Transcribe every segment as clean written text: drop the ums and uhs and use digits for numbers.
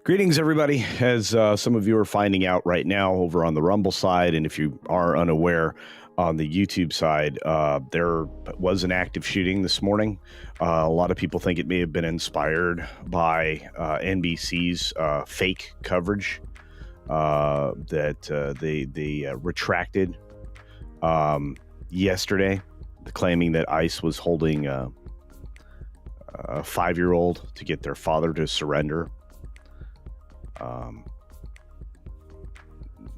Greetings, everybody. As some of you are finding out right now over on the Rumble side, and if you are unaware on the YouTube side, there was an active shooting this morning. A lot of people think it may have been inspired by NBC's fake coverage that they retracted yesterday, claiming that ICE was holding a 5-year-old to get their father to surrender.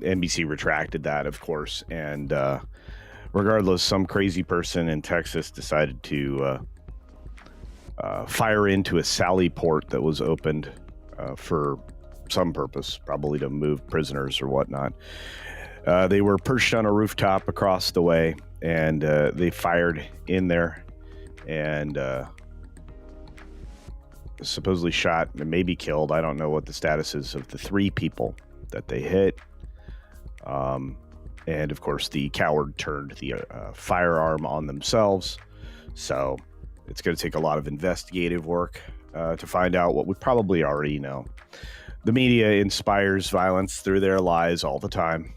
NBC retracted that, of course, and regardless, some crazy person in Texas decided to fire into a Sally port that was opened for some purpose, probably to move prisoners or whatnot. They were perched on a rooftop across the way, and they fired in there and supposedly shot and maybe killed. I don't know what the status is of the 3 people that they hit. And of course, the coward turned the firearm on themselves. So it's going to take a lot of investigative work to find out what we probably already know. The media inspires violence through their lies all the time,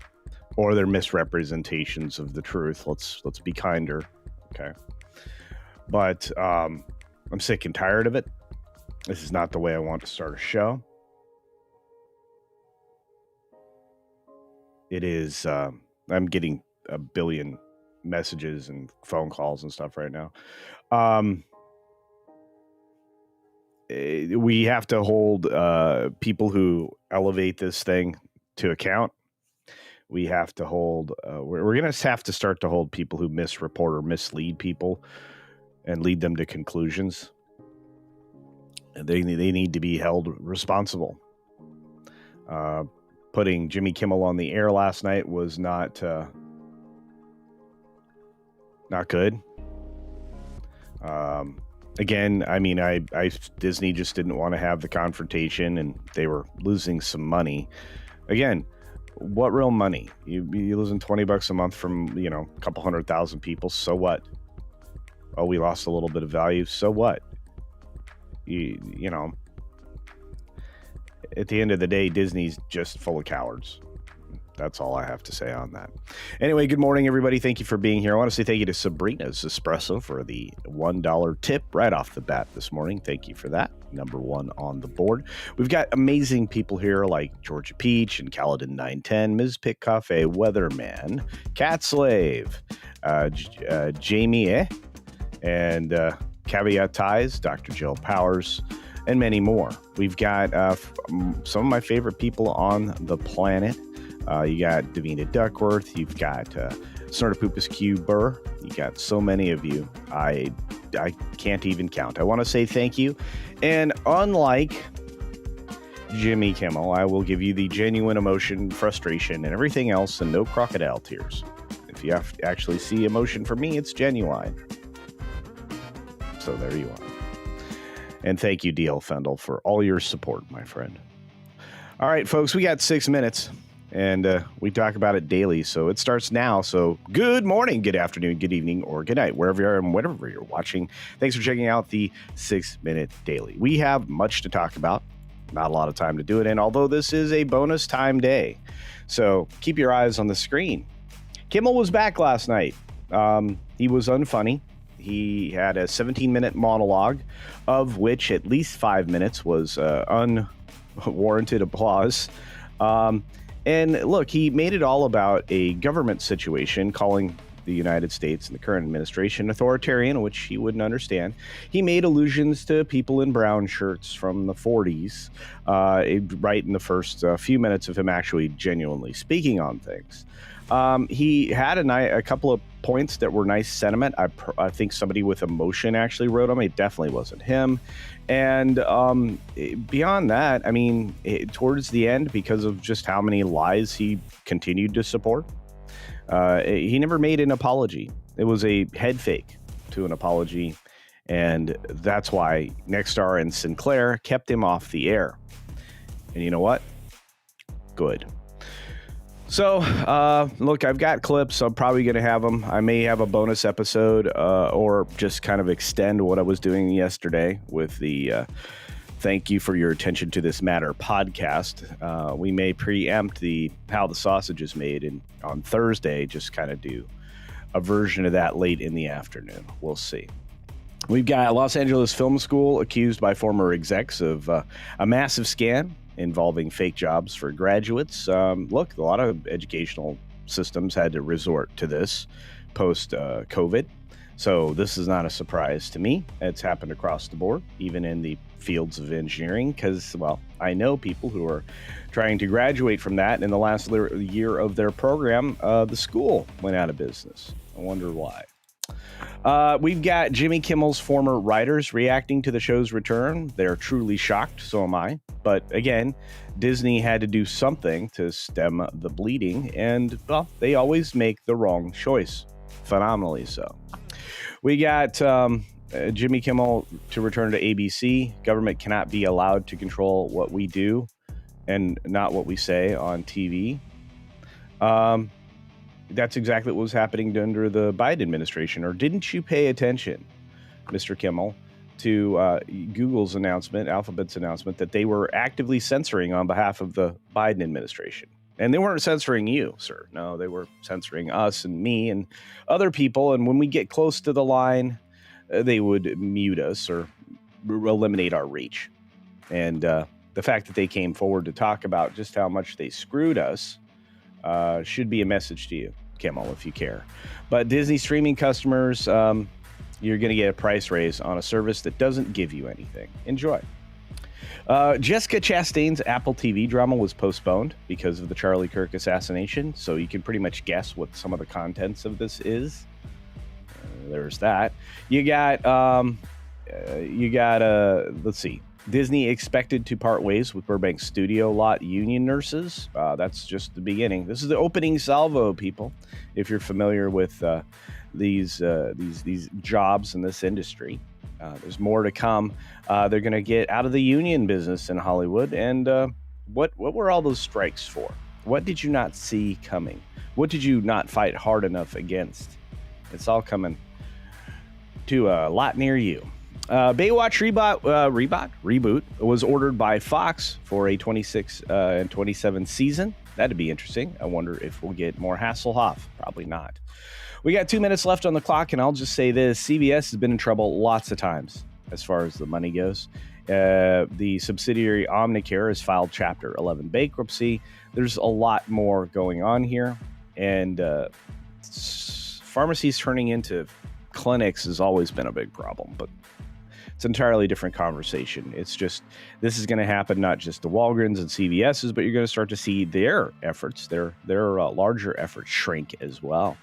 or their misrepresentations of the truth. Let's be kinder, okay? But I'm sick and tired of it. This is not the way I want to start a show. It is, I'm getting a billion messages and phone calls and stuff right now. We have to hold people who elevate this thing to account. We have to hold, we're going to have to start to hold people who misreport or mislead people and lead them to conclusions. They need to be held responsible. Putting Jimmy Kimmel on the air last night was not good. Again, I mean, Disney just didn't want to have the confrontation, and they were losing some money. Again, what real money? You're losing $20 a month from, a couple 100,000 people. So what? Oh, we lost a little bit of value. So what? You know, at the end of the day, Disney's just full of cowards. That's all I have to say on that. Anyway, good morning, everybody. Thank you for being here. I want to say thank you to Sabrina's Espresso for the $1 tip right off the bat this morning. Thank you for that. Number 1 on the board. We've got amazing people here like Georgia Peach and Caledon 910, Ms. Pick Cafe, Weatherman, Cat Slave, Jamie, and Caveat Ties, Dr. Jill Powers, and many more. We've got some of my favorite people on the planet. You got Davina Duckworth. You've got Snortopupus Q Burr. You got so many of you. I can't even count. I want to say thank you. And unlike Jimmy Kimmel, I will give you the genuine emotion, frustration, and everything else, and no crocodile tears. If you have to actually see emotion from me, it's genuine. So there you are. And thank you, DL Fendel, for all your support, my friend. All right, folks, we got 6 minutes, and we talk about it daily, so it starts now. So good morning, good afternoon, good evening, or good night, wherever you are and whatever you're watching. Thanks for checking out the 6-Minute Daily. We have much to talk about, not a lot of time to do it in, although this is a bonus time day. So keep your eyes on the screen. Kimmel was back last night. He was unfunny. He had a 17-minute monologue, of which at least 5 minutes was unwarranted applause. And look, he made it all about a government situation, calling the United States and the current administration authoritarian, which he wouldn't understand. He made allusions to people in brown shirts from the 40s, right in the first few minutes of him actually genuinely speaking on things. He had a couple of points that were nice sentiment. I think somebody with emotion actually wrote them. It definitely wasn't him. And beyond that, I mean, towards the end, because of just how many lies he continued to support, he never made an apology. It was a head fake to an apology. And that's why Nexstar and Sinclair kept him off the air. And you know what? Good. So, look, I've got clips. I'm probably going to have them. I may have a bonus episode or just kind of extend what I was doing yesterday with the Thank you for your attention to this matter podcast. We may preempt the how the sausage is made, and on Thursday, just kind of do a version of that late in the afternoon. We'll see. We've got Los Angeles Film School accused by former execs of a massive scam involving fake jobs for graduates. Look, a lot of educational systems had to resort to this post-COVID. So this is not a surprise to me. It's happened across the board, even in the fields of engineering, because, well, I know people who are trying to graduate from that. In the last year of their program, the school went out of business. I wonder why. We've got Jimmy Kimmel's former writers reacting to the show's return. They're truly shocked, so am I. But again, Disney had to do something to stem the bleeding, and, well, they always make the wrong choice. Phenomenally so. We got Jimmy Kimmel to return to ABC. Government cannot be allowed to control what we do and not what we say on TV. That's exactly what was happening under the Biden administration. Or didn't you pay attention, Mr. Kimmel, to Google's announcement, Alphabet's announcement, that they were actively censoring on behalf of the Biden administration? And they weren't censoring you, sir. No, they were censoring us and me and other people. And when we get close to the line, they would mute us or eliminate our reach. And the fact that they came forward to talk about just how much they screwed us should be a message to you, Kimmel, if you care. But Disney streaming customers, you're going to get a price raise on a service that doesn't give you anything. Enjoy. Jessica Chastain's Apple TV drama was postponed because of the Charlie Kirk assassination, so you can pretty much guess what some of the contents of this is. There's that. You got let's see. Disney expected to part ways with Burbank studio lot union nurses. That's just the beginning. This is the opening salvo, people. If you're familiar with these jobs in this industry. There's more to come. They're going to get out of the union business in Hollywood. And what were all those strikes for? What did you not see coming? What did you not fight hard enough against? It's all coming to a lot near you. Baywatch reboot was ordered by Fox for a 26 and 27 season. That'd be interesting. I wonder if we'll get more Hasselhoff. Probably not. We got 2 minutes left on the clock, and I'll just say this. CBS has been in trouble lots of times as far as the money goes. The subsidiary Omnicare has filed Chapter 11 bankruptcy. There's a lot more going on here, and pharmacies turning into clinics has always been a big problem, but it's an entirely different conversation. It's just, this is going to happen not just to Walgreens and CVS's, but you're going to start to see their efforts, their larger efforts shrink as well.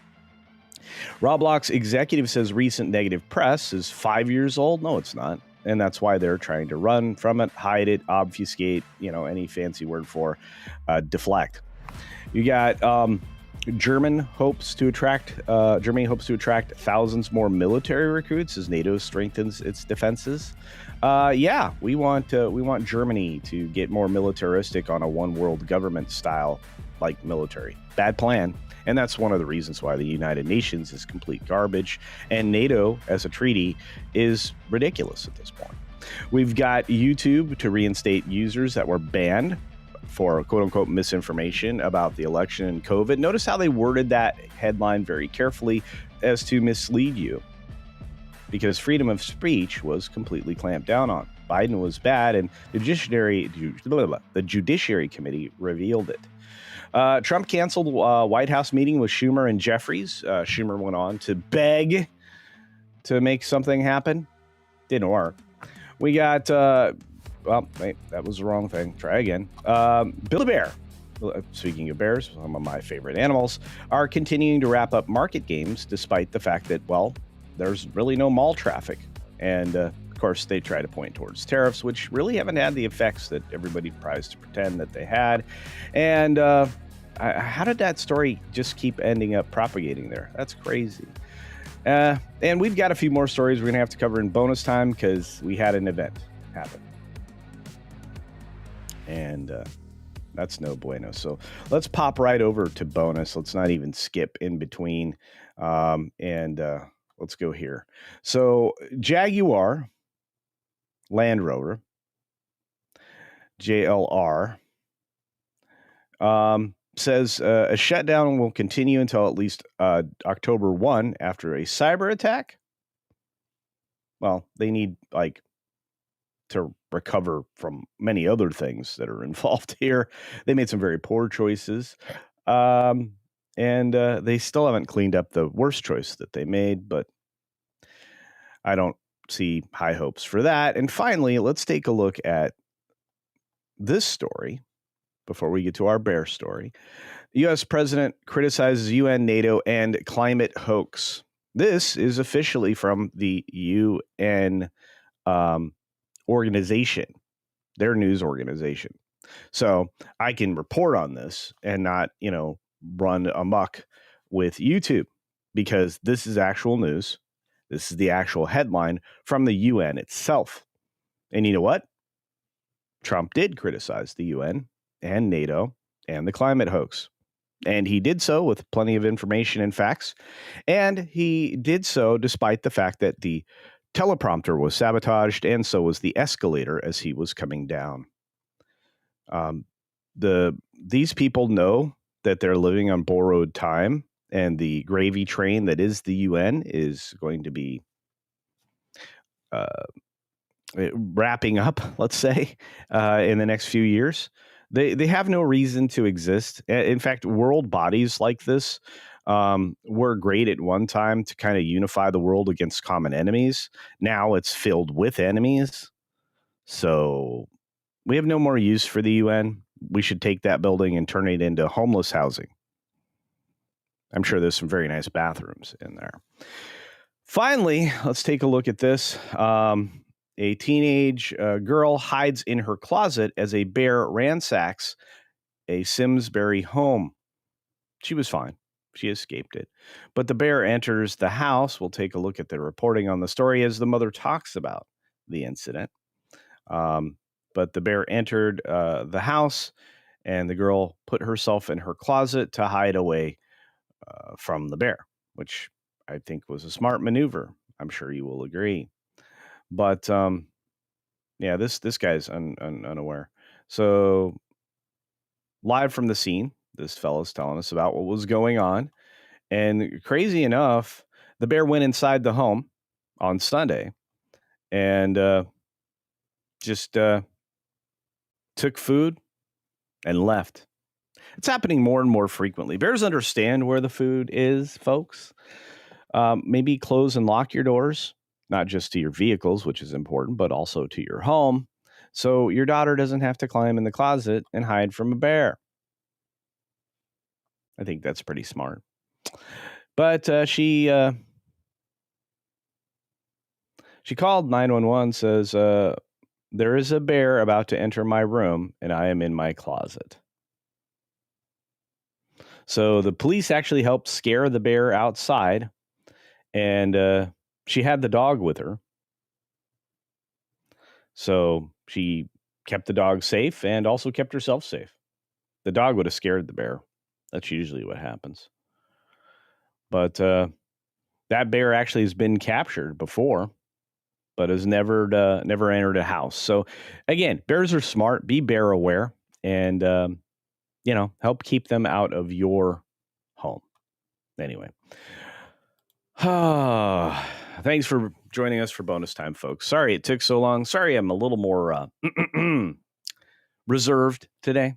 Roblox executive says recent negative press is 5 years old. No, it's not. And that's why they're trying to run from it, hide it, obfuscate, any fancy word for deflect. You got Germany hopes to attract thousands more military recruits as NATO strengthens its defenses. We want Germany to get more militaristic on a one world government style like military. Bad plan. And that's one of the reasons why the United Nations is complete garbage. And NATO as a treaty is ridiculous at this point. We've got YouTube to reinstate users that were banned for quote unquote misinformation about the election and COVID. Notice how they worded that headline very carefully as to mislead you, because freedom of speech was completely clamped down on. Biden was bad, and the Judiciary Committee revealed it. Trump canceled White House meeting with Schumer and Jeffries. Schumer went on to beg to make something happen. Didn't work. We got, wait, that was the wrong thing. Try again. Build-A-Bear, speaking of bears, some of my favorite animals, are continuing to wrap up market games despite the fact that, well, there's really no mall traffic. And, of course, they try to point towards tariffs, which really haven't had the effects that everybody tries to pretend that they had. And how did that story just keep ending up propagating there? That's crazy. And we've got a few more stories we're going to have to cover in bonus time because we had an event happen. And that's no bueno. So let's pop right over to bonus. Let's not even skip in between. Let's go here. So Jaguar, Land Rover, JLR, says a shutdown will continue until at least October 1 after a cyber attack. Well, they need to recover from many other things that are involved here. They made some very poor choices. And they still haven't cleaned up the worst choice that they made, but I don't see high hopes for that. And finally, let's take a look at this story before we get to our bear story. The U.S. president criticizes UN, NATO, and climate hoax. This is officially from the UN organization, their news organization. So I can report on this and not, run amok with YouTube, because this is actual news. This is the actual headline from the UN itself. And you know what? Trump did criticize the UN and NATO and the climate hoax. And he did so with plenty of information and facts. And he did so despite the fact that the teleprompter was sabotaged, and so was the escalator as he was coming down. These people know that they're living on borrowed time, and the gravy train that is the UN is going to be wrapping up, let's say, in the next few years. They have no reason to exist. In fact, world bodies like this were great at one time to kind of unify the world against common enemies. Now it's filled with enemies. So we have no more use for the UN. We should take that building and turn it into homeless housing. I'm sure there's some very nice bathrooms in there. Finally, let's take a look at this. A teenage girl hides in her closet as a bear ransacks a Simsbury home. She was fine. She escaped it. But the bear enters the house. We'll take a look at the reporting on the story as the mother talks about the incident. But the bear entered the house, and the girl put herself in her closet to hide away from the bear, which I think was a smart maneuver. I'm sure you will agree. But yeah, this guy's unaware. So live from the scene, this fellow's telling us about what was going on. And crazy enough, the bear went inside the home on Sunday and just took food and left. It's happening more and more frequently. Bears understand where the food is, folks. Maybe close and lock your doors, not just to your vehicles, which is important, but also to your home, so your daughter doesn't have to climb in the closet and hide from a bear. I think that's pretty smart. But she called 911, says, there is a bear about to enter my room, and I am in my closet. So the police actually helped scare the bear outside, and she had the dog with her. So she kept the dog safe and also kept herself safe. The dog would have scared the bear. That's usually what happens. But that bear actually has been captured before, but has never entered a house. So again, bears are smart. Be bear aware, and help keep them out of your home. Anyway, thanks for joining us for bonus time, folks. Sorry it took so long. Sorry I'm a little more reserved today.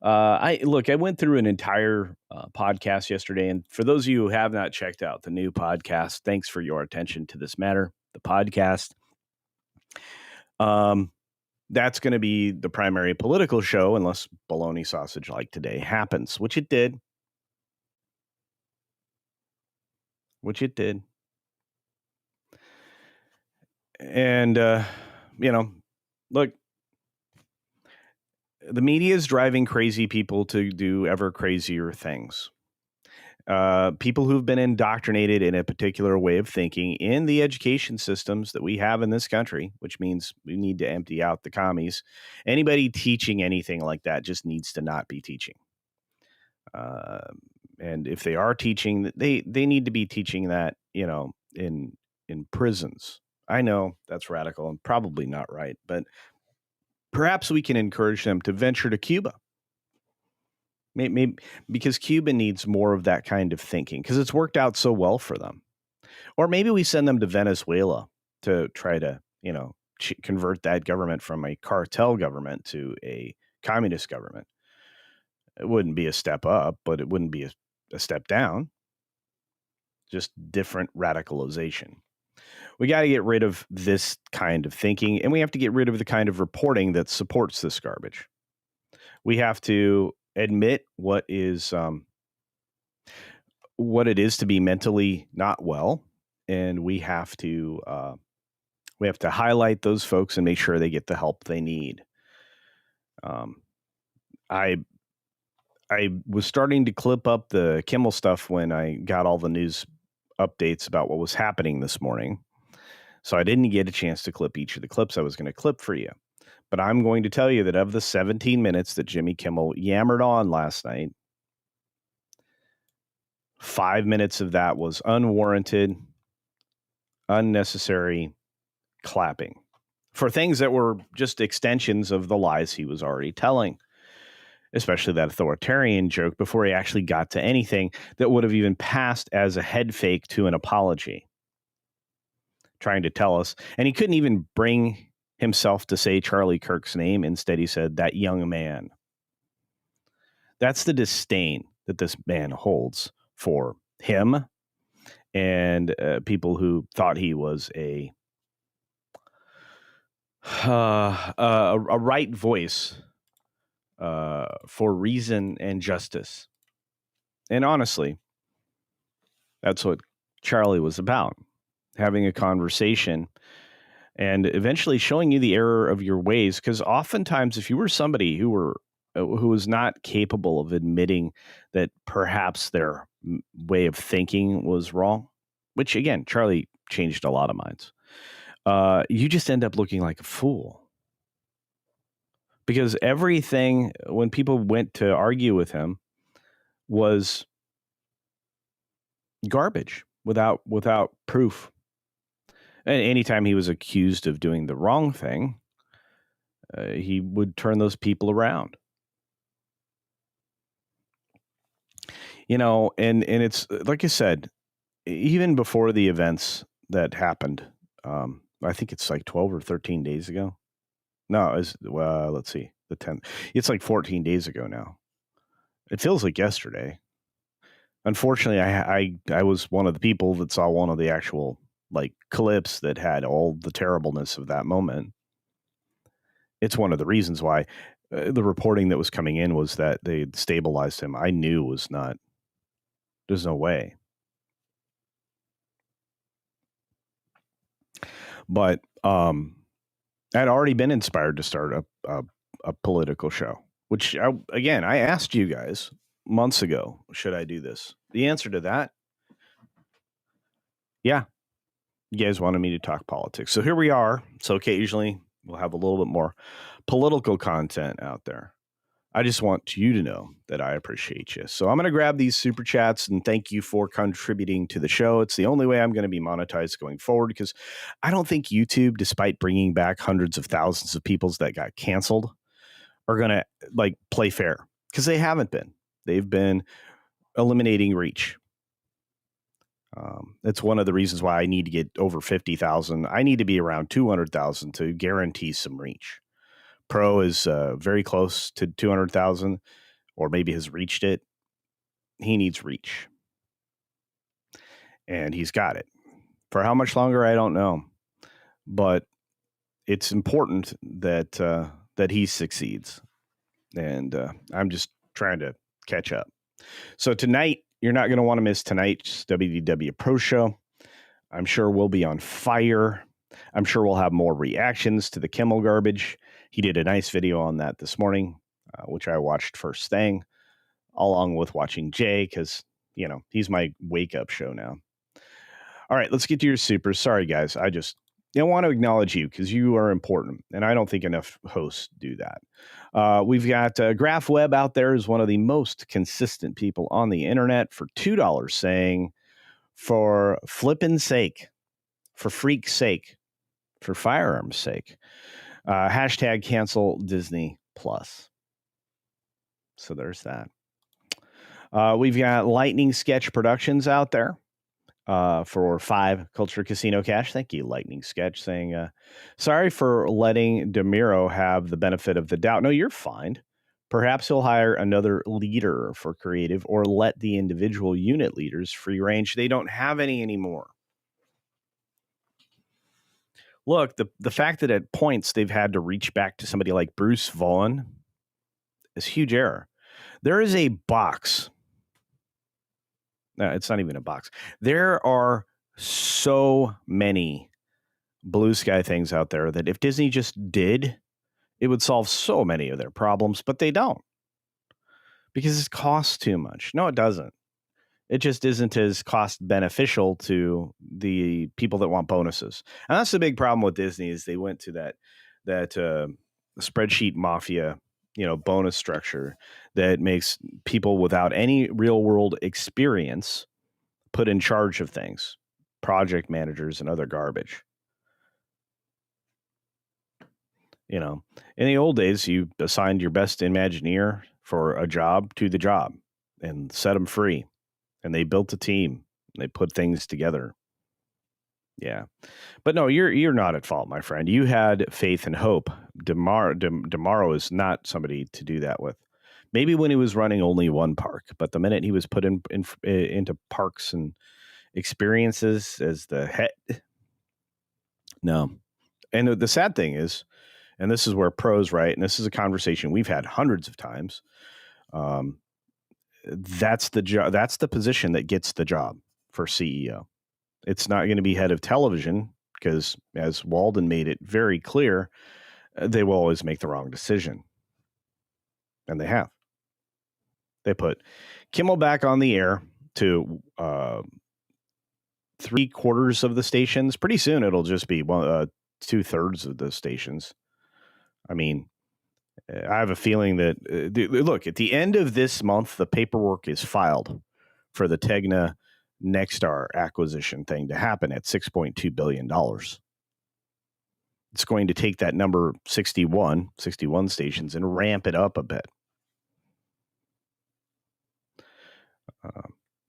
I went through an entire podcast yesterday, and for those of you who have not checked out the new podcast, thanks for your attention to this matter. The podcast, that's going to be the primary political show, unless bologna sausage like today happens, which it did. And look, the media is driving crazy people to do ever crazier things. People who've been indoctrinated in a particular way of thinking in the education systems that we have in this country, which means we need to empty out the commies. Anybody teaching anything like that just needs to not be teaching. And if they are teaching, they need to be teaching that, in prisons. I know that's radical and probably not right, but Perhaps we can encourage them to venture to Cuba. Maybe because Cuba needs more of that kind of thinking because it's worked out so well for them. Or maybe we send them to Venezuela to try to, convert that government from a cartel government to a communist government. It wouldn't be a step up, but it wouldn't be a step down. Just different radicalization. We got to get rid of this kind of thinking, and we have to get rid of the kind of reporting that supports this garbage. We have to admit what it is to be mentally not well, and we have to highlight those folks and make sure they get the help they need. I was starting to clip up the Kimmel stuff when I got all the news updates about what was happening this morning. So I didn't get a chance to clip each of the clips I was going to clip for you. But I'm going to tell you that of the 17 minutes that Jimmy Kimmel yammered on last night, 5 minutes of that was unwarranted, unnecessary clapping for things that were just extensions of the lies he was already telling, especially that authoritarian joke before he actually got to anything that would have even passed as a head fake to an apology, trying to tell us. And he couldn't even bring himself to say Charlie Kirk's name. Instead, he said that young man. That's the disdain that this man holds for him and people who thought he was a right voice for reason and justice. And honestly, that's what Charlie was about, having a conversation and eventually showing you the error of your ways. Because oftentimes, if you were somebody who was not capable of admitting that perhaps their way of thinking was wrong, which again, Charlie changed a lot of minds, you just end up looking like a fool. Because everything, when people went to argue with him, was garbage without proof. And anytime he was accused of doing the wrong thing, he would turn those people around. And it's like I said, even before the events that happened, I think it's like 12 or 13 days ago. No, let's see, the 10th. It's like 14 days ago now. It feels like yesterday. Unfortunately, I was one of the people that saw one of the actual clips that had all the terribleness of that moment. It's one of the reasons why the reporting that was coming in was that they stabilized him. I knew was not. There's no way. But I'd already been inspired to start a political show, which I asked you guys months ago, should I do this? The answer to that, yeah, you guys wanted me to talk politics. So here we are. So occasionally we'll have a little bit more political content out there. I just want you to know that I appreciate you. So I'm going to grab these super chats and thank you for contributing to the show. It's the only way I'm going to be monetized going forward, because I don't think YouTube, despite bringing back hundreds of thousands of people that got canceled, are going to play fair, because they haven't been. They've been eliminating reach. That's one of the reasons why I need to get over 50,000. I need to be around 200,000 to guarantee some reach. Pro is very close to 200,000, or maybe has reached it. He needs reach, and he's got it. For how much longer, I don't know, but it's important that he succeeds, and I'm just trying to catch up. So tonight, you're not going to want to miss tonight's WDW Pro show. I'm sure we'll be on fire. I'm sure we'll have more reactions to the Kimmel garbage. He did a nice video on that this morning, which I watched first thing, along with watching Jay, because, he's my wake-up show now. All right, let's get to your supers. Sorry, guys. I just want to acknowledge you, because you are important, and I don't think enough hosts do that. We've got Graph Web out there, is one of the most consistent people on the internet, for $2 saying, for flippin' sake, for freak's sake, for firearms' sake. Hashtag cancel Disney Plus. So there's that. We've got Lightning Sketch Productions out there for 5 Culture Casino cash. Thank you, Lightning Sketch, saying, sorry for letting DeMiro have the benefit of the doubt. No, you're fine. Perhaps he'll hire another leader for creative or let the individual unit leaders free range. They don't have any anymore. Look, the fact that at points they've had to reach back to somebody like Bruce Vaughan is huge error. There is a box. No, it's not even a box. There are so many blue sky things out there that if Disney just did, it would solve so many of their problems, but they don't because it costs too much. No, it doesn't. It just isn't as cost beneficial to the people that want bonuses. And that's the big problem with Disney is they went to that spreadsheet mafia, bonus structure that makes people without any real world experience put in charge of things, project managers and other garbage. In the old days, you assigned your best Imagineer for a job to the job and set them free. And they built a team. They put things together. Yeah. But no, you're not at fault, my friend. You had faith and hope. DeMaro is not somebody to do that with. Maybe when he was running only one park, but the minute he was put into parks and experiences as the head, no. And the sad thing is, and this is where pros, right? And this is a conversation we've had hundreds of times. That's the job. That's the position that gets the job for CEO. It's not going to be head of television because, as Walden made it very clear, they will always make the wrong decision, and they have. They put Kimmel back on the air to 3/4 of the stations. Pretty soon, it'll just be 2/3 of the stations. I mean, I have a feeling that, look, at the end of this month, the paperwork is filed for the Tegna Nexstar acquisition thing to happen at $6.2 billion. It's going to take that number 61 stations and ramp it up a bit.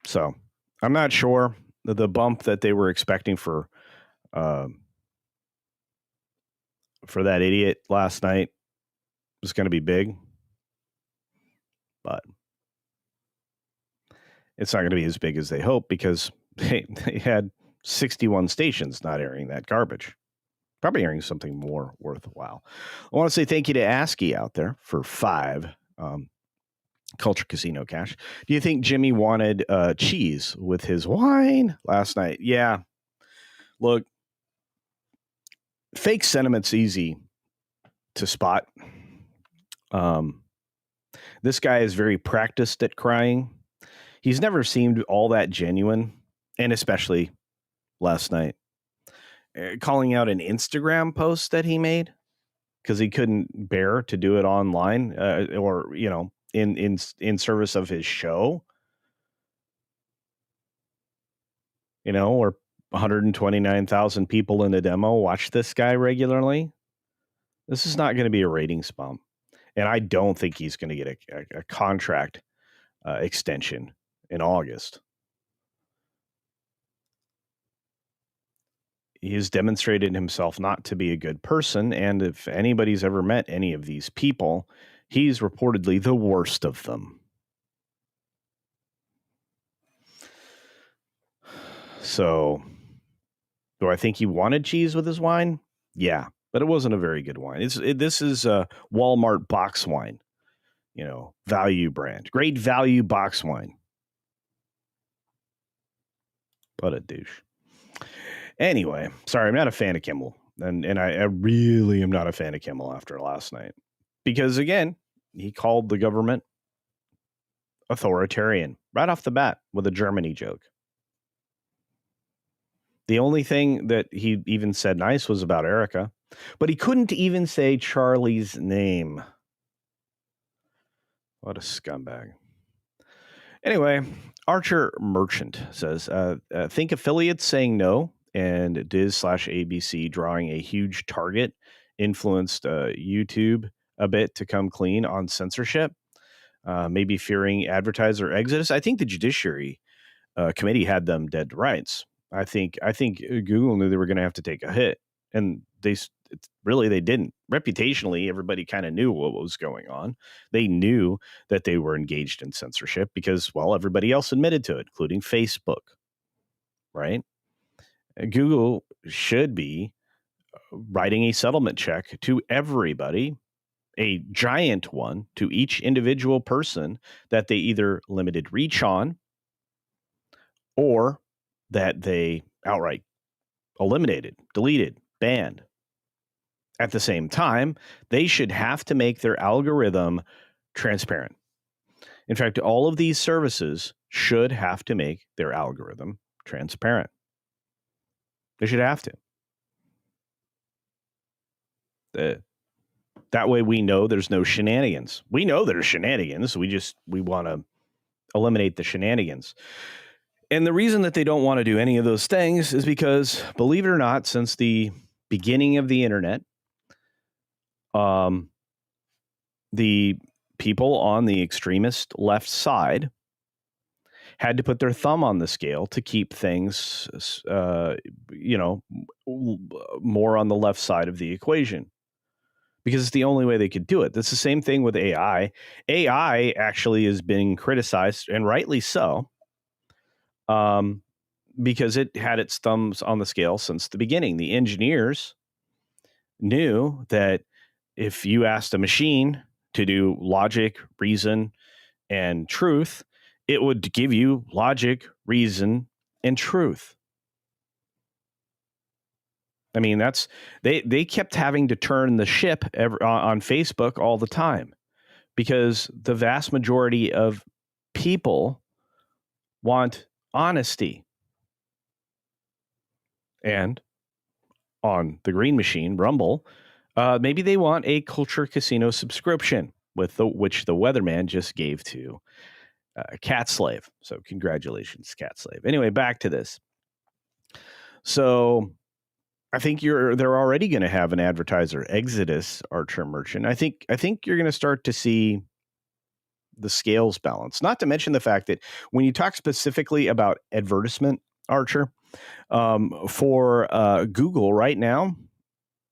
So I'm not sure the bump that they were expecting for that idiot last night was going to be big, but it's not going to be as big as they hope because they had 61 stations not airing that garbage. Probably airing something more worthwhile. I want to say thank you to ASCII out there for 5 Culture Casino cash. Do you think Jimmy wanted cheese with his wine last night? Yeah. Look, fake sentiment's easy to spot. This guy is very practiced at crying. He's never seemed all that genuine, and especially last night. Calling out an Instagram post that he made because he couldn't bear to do it online or, in service of his show, or 129,000 people in the demo watch this guy regularly. This is not going to be a ratings bump. And I don't think he's going to get a contract extension in August. He has demonstrated himself not to be a good person. And if anybody's ever met any of these people, he's reportedly the worst of them. So, do I think he wanted cheese with his wine? Yeah, but it wasn't a very good wine. This is a Walmart box wine, value brand. Great value box wine. What a douche. Anyway, sorry, I'm not a fan of Kimmel. And I really am not a fan of Kimmel after last night. Because, again, he called the government authoritarian right off the bat with a Germany joke. The only thing that he even said nice was about Erica. But he couldn't even say Charlie's name. What a scumbag. Anyway, Archer Merchant says, think affiliates saying no and Diz/ABC drawing a huge target influenced YouTube a bit to come clean on censorship, maybe fearing advertiser exodus. I think the Judiciary Committee had them dead to rights. I think Google knew they were going to have to take a hit, and they didn't. Reputationally, everybody kind of knew what was going on. They knew that they were engaged in censorship because, well, everybody else admitted to it, including Facebook, right? Google should be writing a settlement check to everybody, a giant one to each individual person that they either limited reach on or that they outright eliminated, deleted, banned. At the same time, they should have to make their algorithm transparent. In fact, all of these services should have to make their algorithm transparent. They should have to. That way we know there's no shenanigans. We know there's shenanigans. We want to eliminate the shenanigans. And the reason that they don't want to do any of those things is because, believe it or not, since the beginning of the internet, the people on the extremist left side had to put their thumb on the scale to keep things, more on the left side of the equation, because it's the only way they could do it. That's the same thing with AI. AI actually is being criticized, and rightly so, because it had its thumbs on the scale since the beginning. The engineers knew that if you asked a machine to do logic, reason, and truth, it would give you logic, reason, and truth. I mean, they kept having to turn the ship on Facebook all the time because the vast majority of people want honesty. And on the Green Machine, Rumble, maybe they want a CultureCasino subscription, which the weatherman just gave to Cat Slave. So congratulations, Cat Slave. Anyway, back to this. So I think they're already going to have an advertiser exodus, Archer Merchant. I think you're going to start to see the scales balance. Not to mention the fact that when you talk specifically about advertisement, Archer, for Google right now,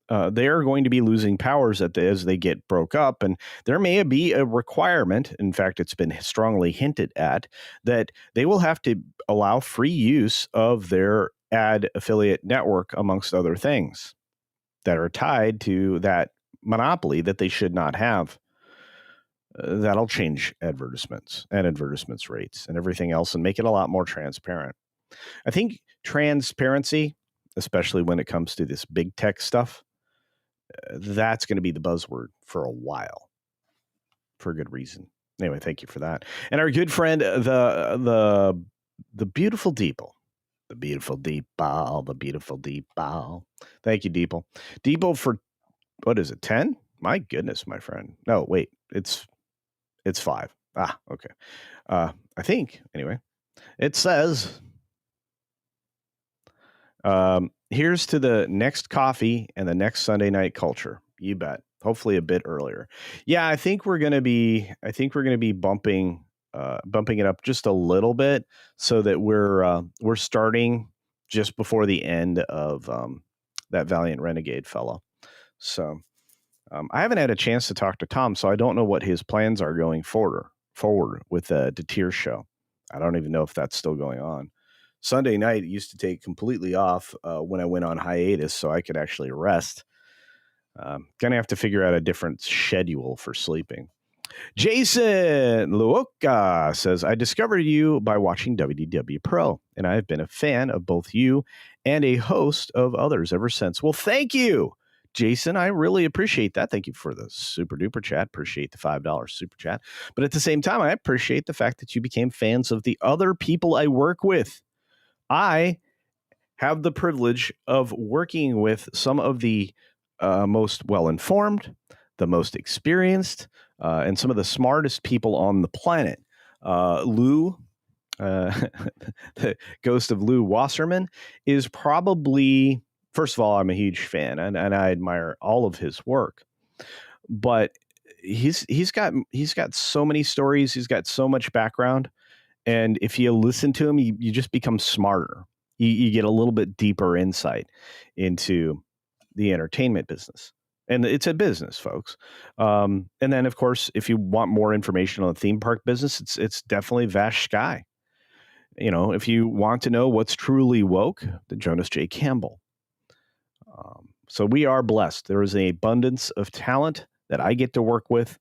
they are going to be losing powers as they get broke up. And there may be a requirement, in fact, it's been strongly hinted at, that they will have to allow free use of their ad affiliate network, amongst other things that are tied to that monopoly that they should not have. That'll change advertisements and advertisements rates and everything else and make it a lot more transparent. I think transparency, especially when it comes to this big tech stuff, that's going to be the buzzword for a while, for a good reason. Anyway, thank you for that. And our good friend, the beautiful Deeple, the beautiful Deeple. Thank you, Deeple. Deeple for, what is it, 10? My goodness, my friend. No, wait, it's 5. Ah, okay. I think, anyway, it says, here's to the next coffee and the next Sunday night culture. You bet. Hopefully a bit earlier. Yeah, I think we're going to be bumping it up just a little bit so that we're starting just before the end of that Valiant Renegade fellow. So I haven't had a chance to talk to Tom, so I don't know what his plans are going forward with the Detir show. I don't even know if that's still going on. Sunday night used to take completely off when I went on hiatus so I could actually rest. Gonna have to figure out a different schedule for sleeping. Jason Luoka says, I discovered you by watching WDW Pro, and I've been a fan of both you and a host of others ever since. Well, thank you, Jason. I really appreciate that. Thank you for the super duper chat. Appreciate the $5 super chat. But at the same time, I appreciate the fact that you became fans of the other people I work with. I have the privilege of working with some of the most well-informed, the most experienced, and some of the smartest people on the planet. Lou, the ghost of Lou Wasserman, is probably First of all, I'm a huge fan, and I admire all of his work. But he's got so many stories. He's got so much background, and if you listen to him, you just become smarter. You get a little bit deeper insight into the entertainment business. And it's a business, folks. And then, of course, if you want more information on the theme park business, it's definitely Vash Sky. You know, if you want to know what's truly woke, the Jonas J. Campbell. So we are blessed. There is an abundance of talent that I get to work with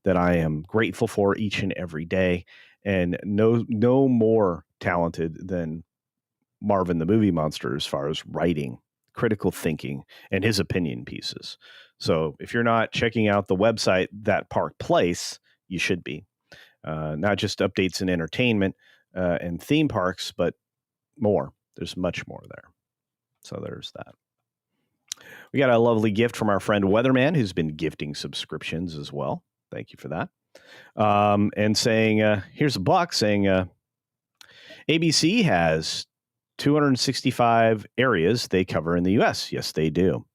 that I am grateful for each and every day. And no more talented than Marvin the Movie Monster as far as writing, critical thinking, and his opinion pieces. So if you're not checking out the website, That Park Place, you should be. Not just updates in entertainment and theme parks, but more. There's much more there. So there's that. We got a lovely gift from our friend Weatherman, who's been gifting subscriptions as well. Thank you for that. And saying, here's a buck saying ABC has 265 areas they cover in the U.S. Yes, they do.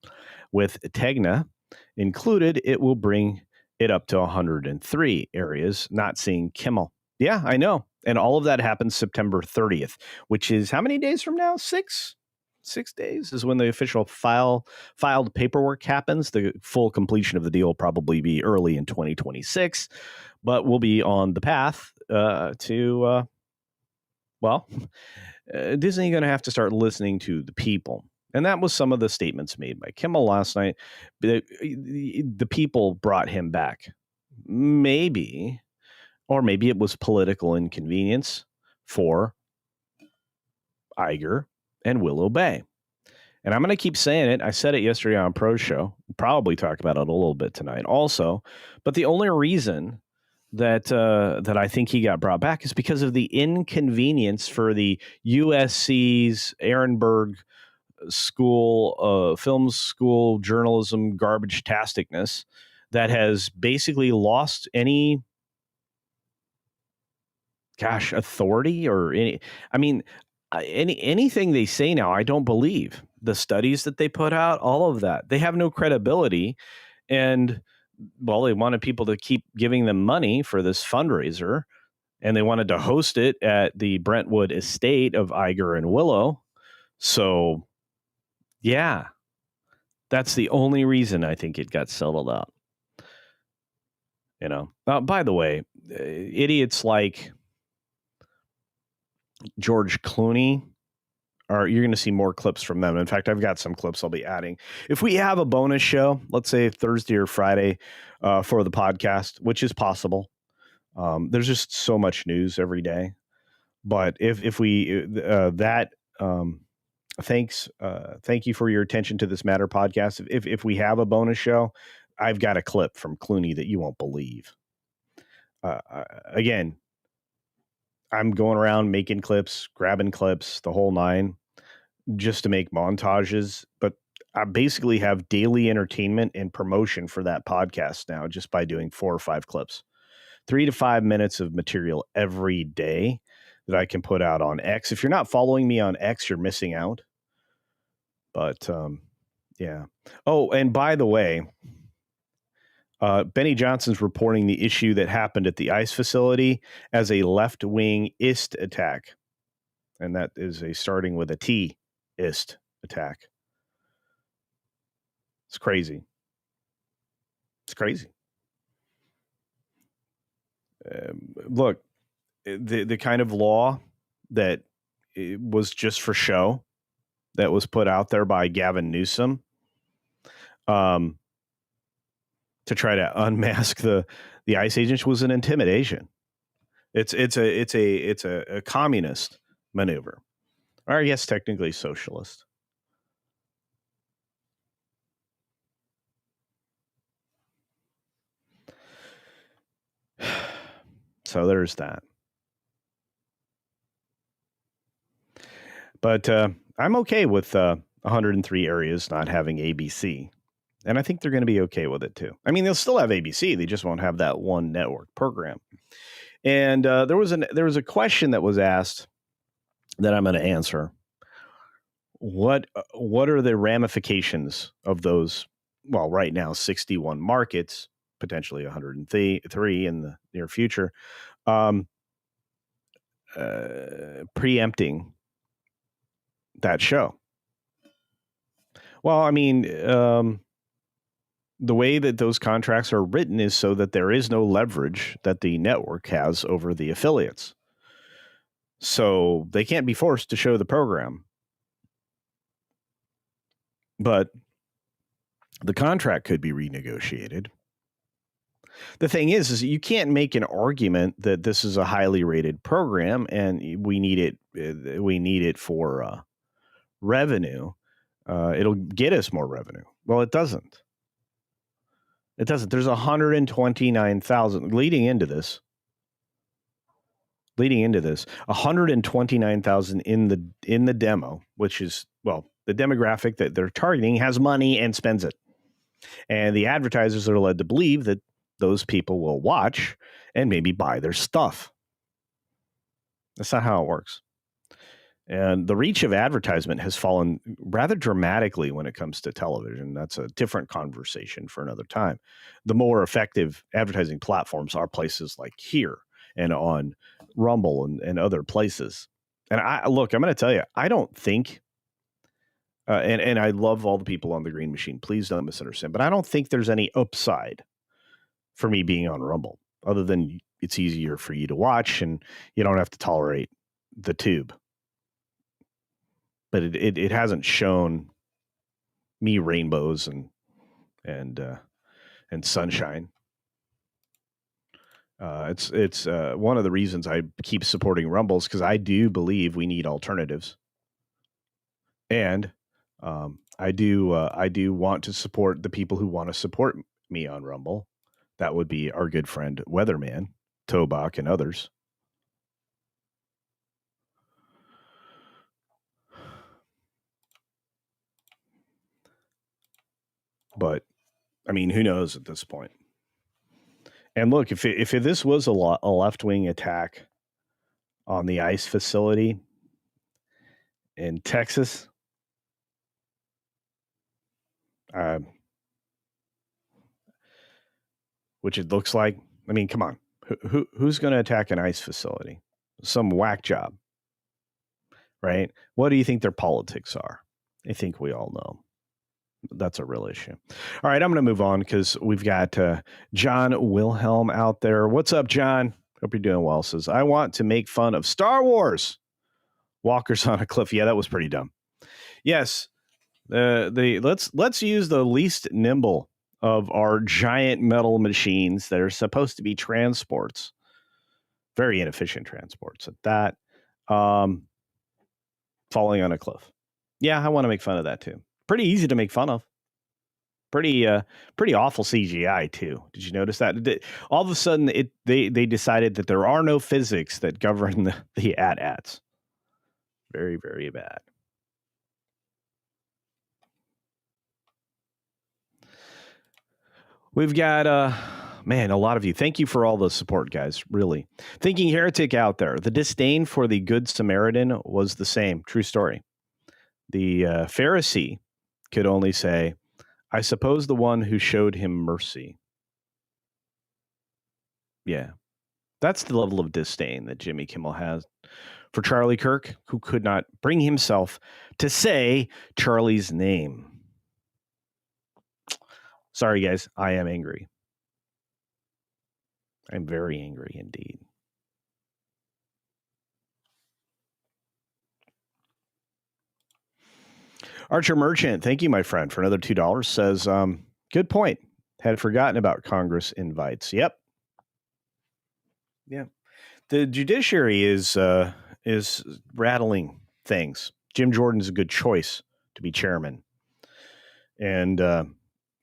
With Tegna included, it will bring it up to 103 areas, not seeing Kimmel. Yeah, I know. And all of that happens September 30th, which is how many days from now? 6 days is when the official filed paperwork happens. The full completion of the deal will probably be early in 2026, but we'll be on the path to Disney going to have to start listening to the people. And that was some of the statements made by Kimmel last night. The people brought him back. Maybe it was political inconvenience for Iger and Willow Bay. And I'm going to keep saying it. I said it yesterday on Pro Show. We'll probably talk about it a little bit tonight also. But the only reason that I think he got brought back is because of the inconvenience for the USC's Ehrenberg School, film school, journalism, garbage-tasticness that has basically lost any authority or anything they say now, I don't believe. The studies that they put out, all of that, they have no credibility. And, well, they wanted people to keep giving them money for this fundraiser, and they wanted to host it at the Brentwood estate of Iger and Willow. So, yeah, that's the only reason I think it got settled out. You know, by the way, idiots like George Clooney, you're going to see more clips from them. In fact, I've got some clips I'll be adding. If we have a bonus show, let's say Thursday or Friday for the podcast, which is possible. There's just so much news every day. But if we thank you for your attention to this matter podcast. If we have a bonus show, I've got a clip from Clooney that you won't believe. Again, I'm going around making clips, grabbing clips, the whole nine, just to make montages. But I basically have daily entertainment and promotion for that podcast now, just by doing 4 or 5 clips, 3 to 5 minutes of material every day that I can put out on X. If you're not following me on X, you're missing out. But yeah. Oh, and by the way, Benny Johnson's reporting the issue that happened at the ICE facility as a left-wing ist attack. And that is starting with a T, ist attack. It's crazy. It's crazy. Look, the kind of law that it was just for show that was put out there by Gavin Newsom, to try to unmask the ICE agents was an intimidation. It's a communist maneuver, or yes, technically socialist. So there's that. But I'm okay with 103 areas not having ABC. And I think they're going to be okay with it, too. I mean, they'll still have ABC. They just won't have that one network program. And there was a question that was asked that I'm going to answer. what are the ramifications of those? Well, right now 61 markets, potentially 103 in the near future, um, preempting that show. Well, I mean, the way that those contracts are written is so that there is no leverage that the network has over the affiliates. So they can't be forced to show the program. But the contract could be renegotiated. The thing is you can't make an argument that this is a highly rated program and we need it. We need it for revenue. It'll get us more revenue. Well, it doesn't. It doesn't. There's 129,000 leading into this. 129,000 in the demo, which is, well, the demographic that they're targeting has money and spends it. And the advertisers are led to believe that those people will watch and maybe buy their stuff. That's not how it works. And the reach of advertisement has fallen rather dramatically when it comes to television. That's a different conversation for another time. The more effective advertising platforms are places like here and on Rumble and other places. And I'm going to tell you, I don't think, and I love all the people on the Green Machine. Please don't misunderstand, but I don't think there's any upside for me being on Rumble other than it's easier for you to watch and you don't have to tolerate the tube. But it hasn't shown me rainbows and sunshine. It's one of the reasons I keep supporting Rumbles because I do believe we need alternatives, and I do want to support the people who want to support me on Rumble. That would be our good friend Weatherman, Tobach, and others. But I mean, who knows at this point? And look, if this was a left-wing attack on the ICE facility in Texas, which it looks like, I mean, come on, who's going to attack an ICE facility? Some whack job, right? What do you think their politics are? I think we all know. That's a real issue. All right, I'm going to move on because we've got John Wilhelm out there. What's up, John? Hope you're doing well. Says, I want to make fun of Star Wars. Walkers on a cliff. Yeah, that was pretty dumb. Yes, let's use the least nimble of our giant metal machines that are supposed to be transports. Very inefficient transports at that. Falling on a cliff. Yeah, I want to make fun of that too. Pretty easy to make fun of. Pretty awful CGI too. Did you notice that? All of a sudden, they decided that there are no physics that govern the AT-ATs. Very, very bad. We've got man, a lot of you. Thank you for all the support, guys. Really. Thinking Heretic out there. The disdain for the Good Samaritan was the same. True story. The Pharisee could only say, I suppose the one who showed him mercy. Yeah. That's the level of disdain that Jimmy Kimmel has for Charlie Kirk, who could not bring himself to say Charlie's name. Sorry, guys. I am angry. I'm very angry indeed. Archer Merchant, thank you, my friend, for another $2. Says, good point. Had forgotten about Congress invites. Yep. Yeah. The judiciary is rattling things. Jim Jordan's a good choice to be chairman. And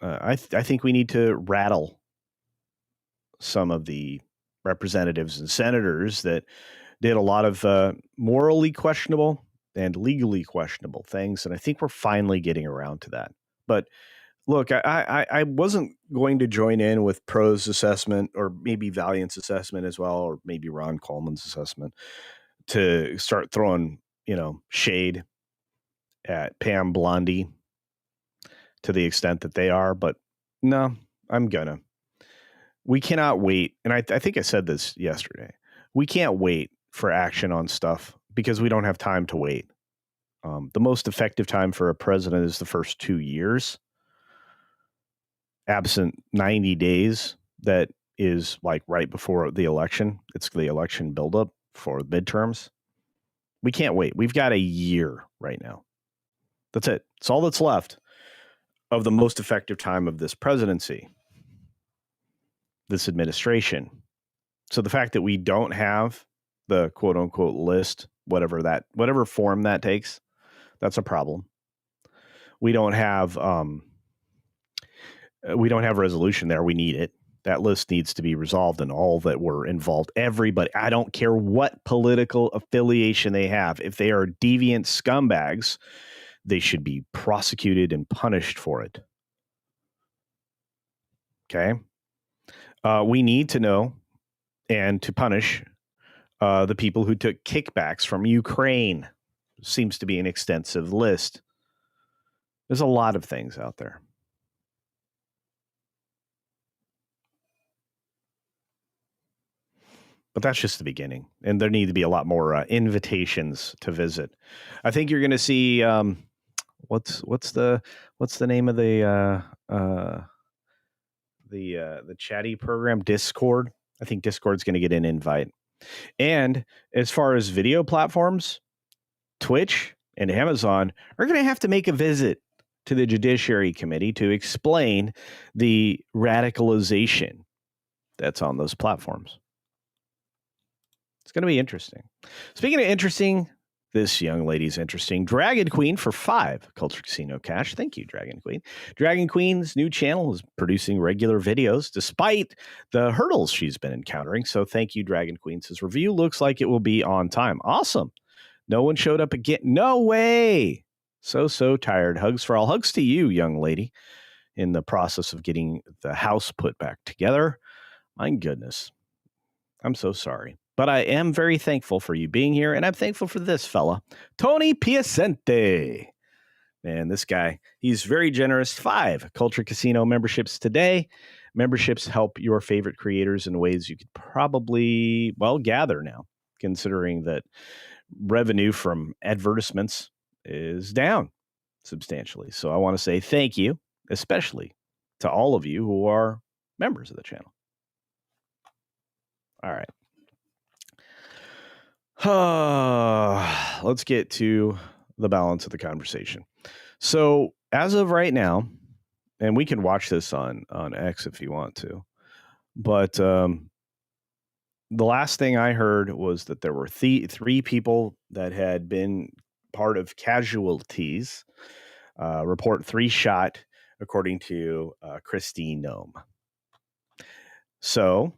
I think we need to rattle some of the representatives and senators that did a lot of morally questionable and legally questionable things. And I think we're finally getting around to that. But look, I wasn't going to join in with Pro's assessment or maybe Valiant's assessment as well, or maybe Ron Coleman's assessment to start throwing, shade at Pam Blondie to the extent that they are, but no, I'm gonna. We cannot wait. And I think I said this yesterday. We can't wait for action on stuff because we don't have time to wait. The most effective time for a president is the first 2 years, absent 90 days. That is like right before the election. It's the election buildup for midterms. We can't wait. We've got a year right now. That's it. It's all that's left of the most effective time of this presidency, this administration. So the fact that we don't have the quote unquote list, whatever form that takes, that's a problem. We don't have resolution there. We need it. That list needs to be resolved, and all that were involved, everybody. I don't care what political affiliation they have. If they are deviant scumbags, they should be prosecuted and punished for it. Okay. We need to know and to punish the people who took kickbacks from Ukraine. Seems to be an extensive list. There's a lot of things out there. But that's just the beginning. And there need to be a lot more invitations to visit. I think you're going to see what's the name of the chatty program, Discord. I think Discord's going to get an invite. And as far as video platforms, Twitch and Amazon are going to have to make a visit to the Judiciary Committee to explain the radicalization that's on those platforms. It's going to be interesting. Speaking of interesting, this young lady's interesting. Dragon Queen for 5 Culture Casino cash. Thank you, Dragon Queen. Dragon Queen's new channel is producing regular videos despite the hurdles she's been encountering. So thank you, Dragon Queen. Says review looks like it will be on time. Awesome. No one showed up again. No way. So tired. Hugs for all. Hugs to you, young lady, in the process of getting the house put back together. My goodness. I'm so sorry. But I am very thankful for you being here, and I'm thankful for this fella, Tony Piacente. Man, this guy, he's very generous. 5 Culture Casino memberships today. Memberships help your favorite creators in ways you could probably, gather now, considering that revenue from advertisements is down substantially. So I want to say thank you, especially to all of you who are members of the channel. All right. Let's get to the balance of the conversation. So as of right now, and we can watch this on X if you want to, but the last thing I heard was that there were 3 people that had been part of casualties. Report 3 shot, according to Christine Nome. So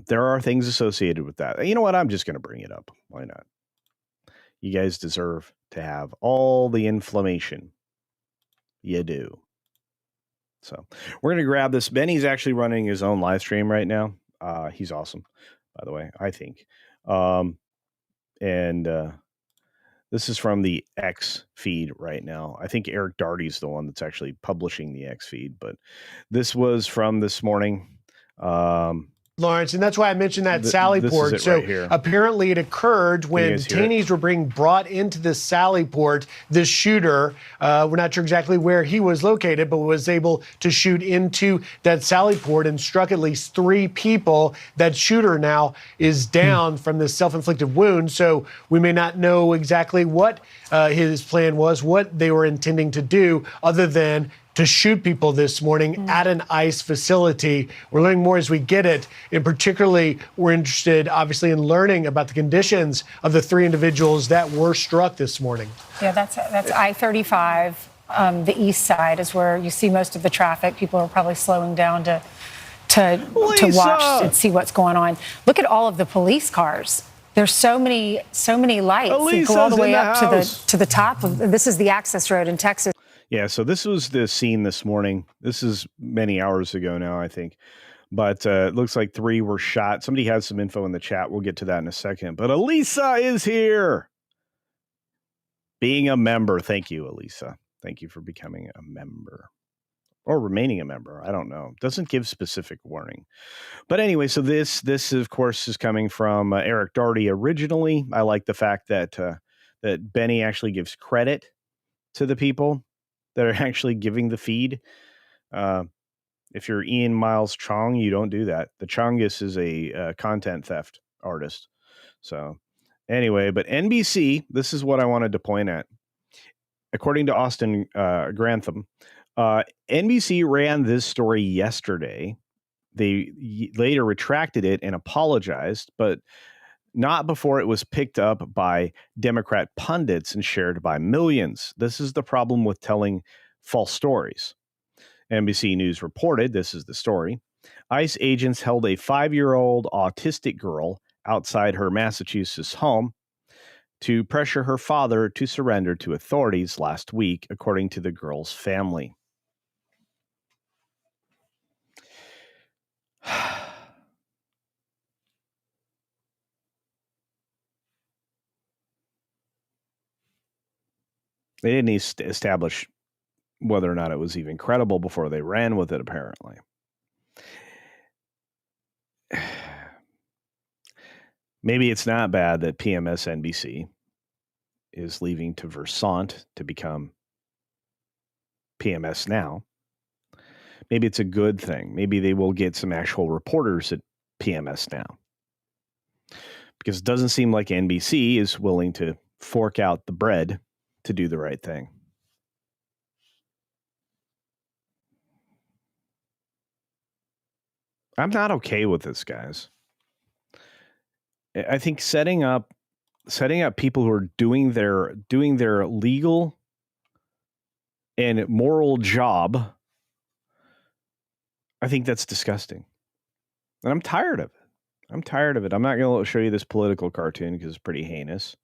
there are things associated with that. You know what? I'm just going to bring it up. Why not? You guys deserve to have all the inflammation you do. So we're going to grab this. Benny's actually running his own live stream right now. He's awesome, by the way, I think. This is from the X feed right now. I think Eric Darty's the one that's actually publishing the X feed, but this was from this morning. Lawrence, and that's why I mentioned that Sally port. So right apparently it occurred when detainees were being brought into this Sally port. This shooter, we're not sure exactly where he was located, but was able to shoot into that Sally port and struck at least 3 people. That shooter now is down from this self-inflicted wound. So we may not know exactly what his plan was, what they were intending to do, other than to shoot people this morning at an ICE facility. We're learning more as we get it. And particularly, we're interested, obviously, in learning about the conditions of the 3 individuals that were struck this morning. Yeah, that's I-35. The east side is where you see most of the traffic. People are probably slowing down to watch and see what's going on. Look at all of the police cars. There's so many lights that go all the way up to the top of. This is the access road in Texas. Yeah, so this was the scene this morning. This is many hours ago now, I think. But it looks like 3 were shot. Somebody has some info in the chat. We'll get to that in a second. But Elisa is here. being a member. Thank you, Elisa. Thank you for becoming a member or remaining a member. I don't know. Doesn't give specific warning. But anyway, so this of course is coming from Eric Daugherty originally. I like the fact that that Benny actually gives credit to the people that are actually giving the feed. If you're Ian Miles Chong, you don't do that. The Chongus is a content theft artist. So anyway, but NBC, this is what I wanted to point at. According to Austin Grantham, NBC ran this story yesterday. They later retracted it and apologized, but not before it was picked up by Democrat pundits and shared by millions. This is the problem with telling false stories. NBC News reported, this is the story, ICE agents held a 5-year-old autistic girl outside her Massachusetts home to pressure her father to surrender to authorities last week, according to the girl's family. They didn't establish whether or not it was even credible before they ran with it, apparently. Maybe it's not bad that PMS NBC is leaving to Versant to become PMS Now. Maybe it's a good thing. Maybe they will get some actual reporters at PMS Now. Because it doesn't seem like NBC is willing to fork out the bread to do the right thing. I'm not okay with this, guys. I think setting up people who are doing their legal and moral job, I think that's disgusting. And I'm tired of it. I'm not going to show you this political cartoon because it's pretty heinous.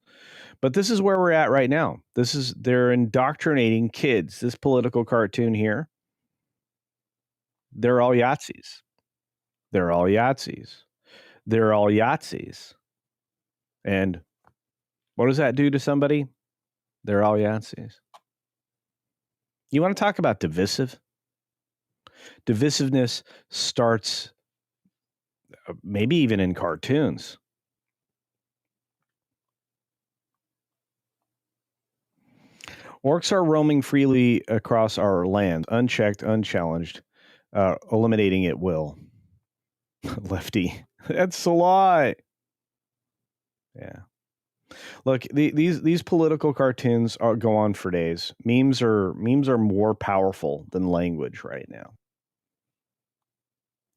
But this is where we're at right now. They're indoctrinating kids. This political cartoon here, they're all Yahtzees. They're all Yahtzees. They're all Yahtzees. And what does that do to somebody? They're all Yahtzees. You want to talk about divisive? Divisiveness starts maybe even in cartoons. Orcs are roaming freely across our land, unchecked, unchallenged, eliminating at will. Lefty. That's a lie. Yeah. Look, these political cartoons go on for days. Memes are more powerful than language right now.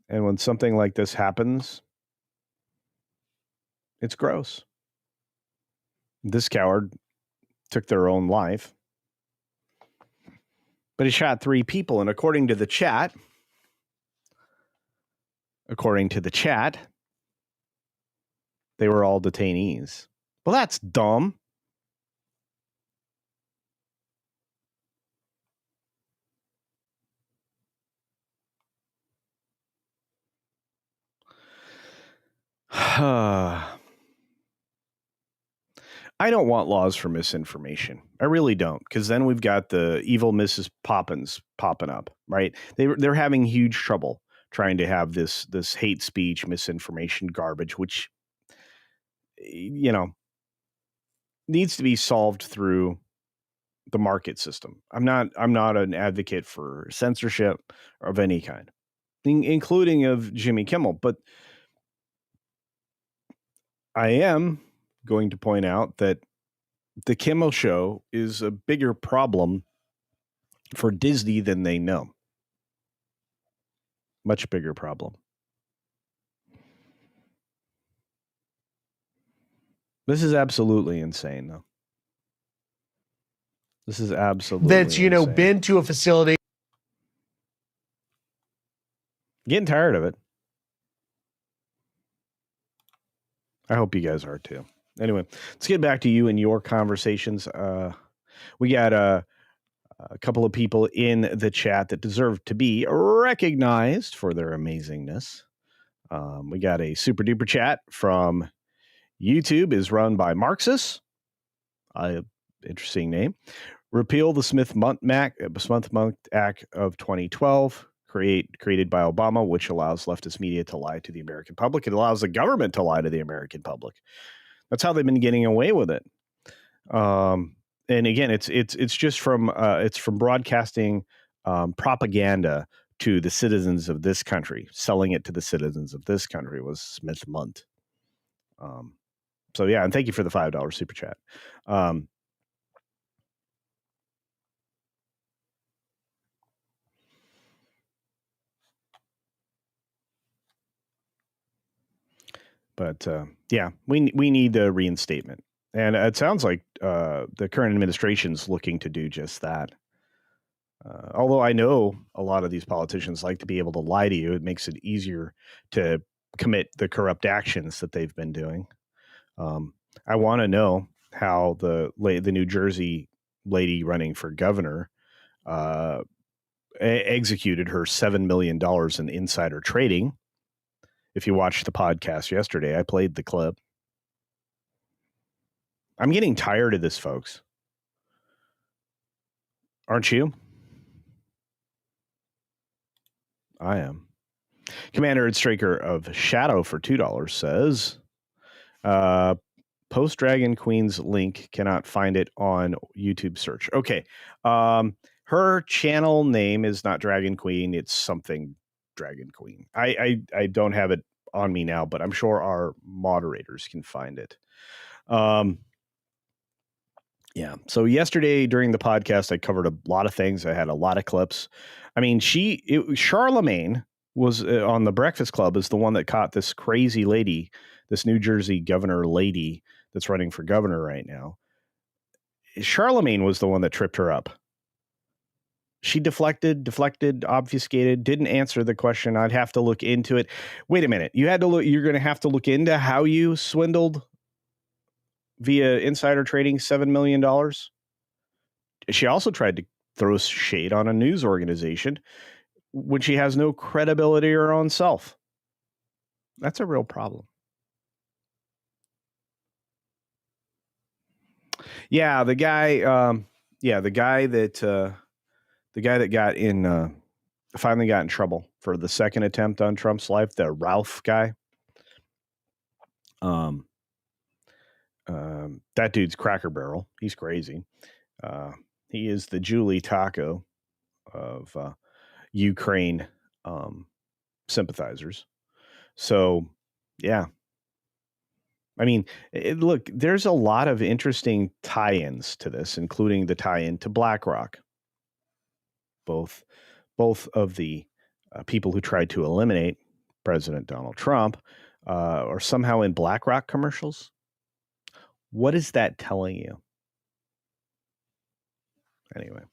And when something like this happens, it's gross. This coward took their own life. But he shot 3 people, and according to the chat, they were all detainees. Well, that's dumb. I don't want laws for misinformation. I really don't, because then we've got the evil Mrs. Poppins popping up, right? They're having huge trouble trying to have this hate speech, misinformation garbage, which, you know, needs to be solved through the market system. I'm not an advocate for censorship of any kind, including of Jimmy Kimmel, but I am going to point out that the Kimmel show is a bigger problem for Disney than they know. Much bigger problem. This is absolutely insane, though. This is absolutely that's, insane. Been to a facility. Getting tired of it. I hope you guys are too. Anyway, let's get back to you and your conversations. We got a couple of people in the chat that deserve to be recognized for their amazingness. We got a super duper chat from YouTube, is run by Marxus. I Interesting name. Repeal the Smith-Mundt Act of 2012, created by Obama, which allows leftist media to lie to the American public. It allows the government to lie to the American public. That's how they've been getting away with it. And again, it's just from broadcasting propaganda to the citizens of this country, selling it to the citizens of this country was Smith-Mundt. So yeah, and thank you for the $5 super chat. But yeah, we need a reinstatement, and it sounds like the current administration's looking to do just that. Although I know a lot of these politicians like to be able to lie to you, it makes it easier to commit the corrupt actions that they've been doing. I want to know how the New Jersey lady running for governor executed her $7 million in insider trading. If you watched the podcast yesterday, I played the clip. I'm getting tired of this, folks. Aren't you? I am. Commander and Straker of Shadow for $2 says, post Dragon Queen's link, cannot find it on YouTube search. Okay. Her channel name is not Dragon Queen. It's something Dragon Queen. I don't have it on me now, but I'm sure our moderators can find it. Yeah. So yesterday during the podcast, I covered a lot of things. I had a lot of clips. I mean, Charlemagne was on the Breakfast Club is the one that caught this crazy lady, this New Jersey governor lady that's running for governor right now. Charlemagne was the one that tripped her up. She deflected, obfuscated, didn't answer the question. I'd have to look into it. Wait a minute. You're going to have to look into how you swindled via insider trading $7 million. She also tried to throw shade on a news organization when she has no credibility her own self. That's a real problem. Yeah, the guy that got in, finally got in trouble for the second attempt on Trump's life, the Ralph guy. That dude's Cracker Barrel. He's crazy. He is the Julie Taco of Ukraine sympathizers. So, yeah. I mean, look, there's a lot of interesting tie-ins to this, including the tie-in to BlackRock. Both of the people who tried to eliminate President Donald Trump are somehow in BlackRock commercials. What is that telling you? Anyway.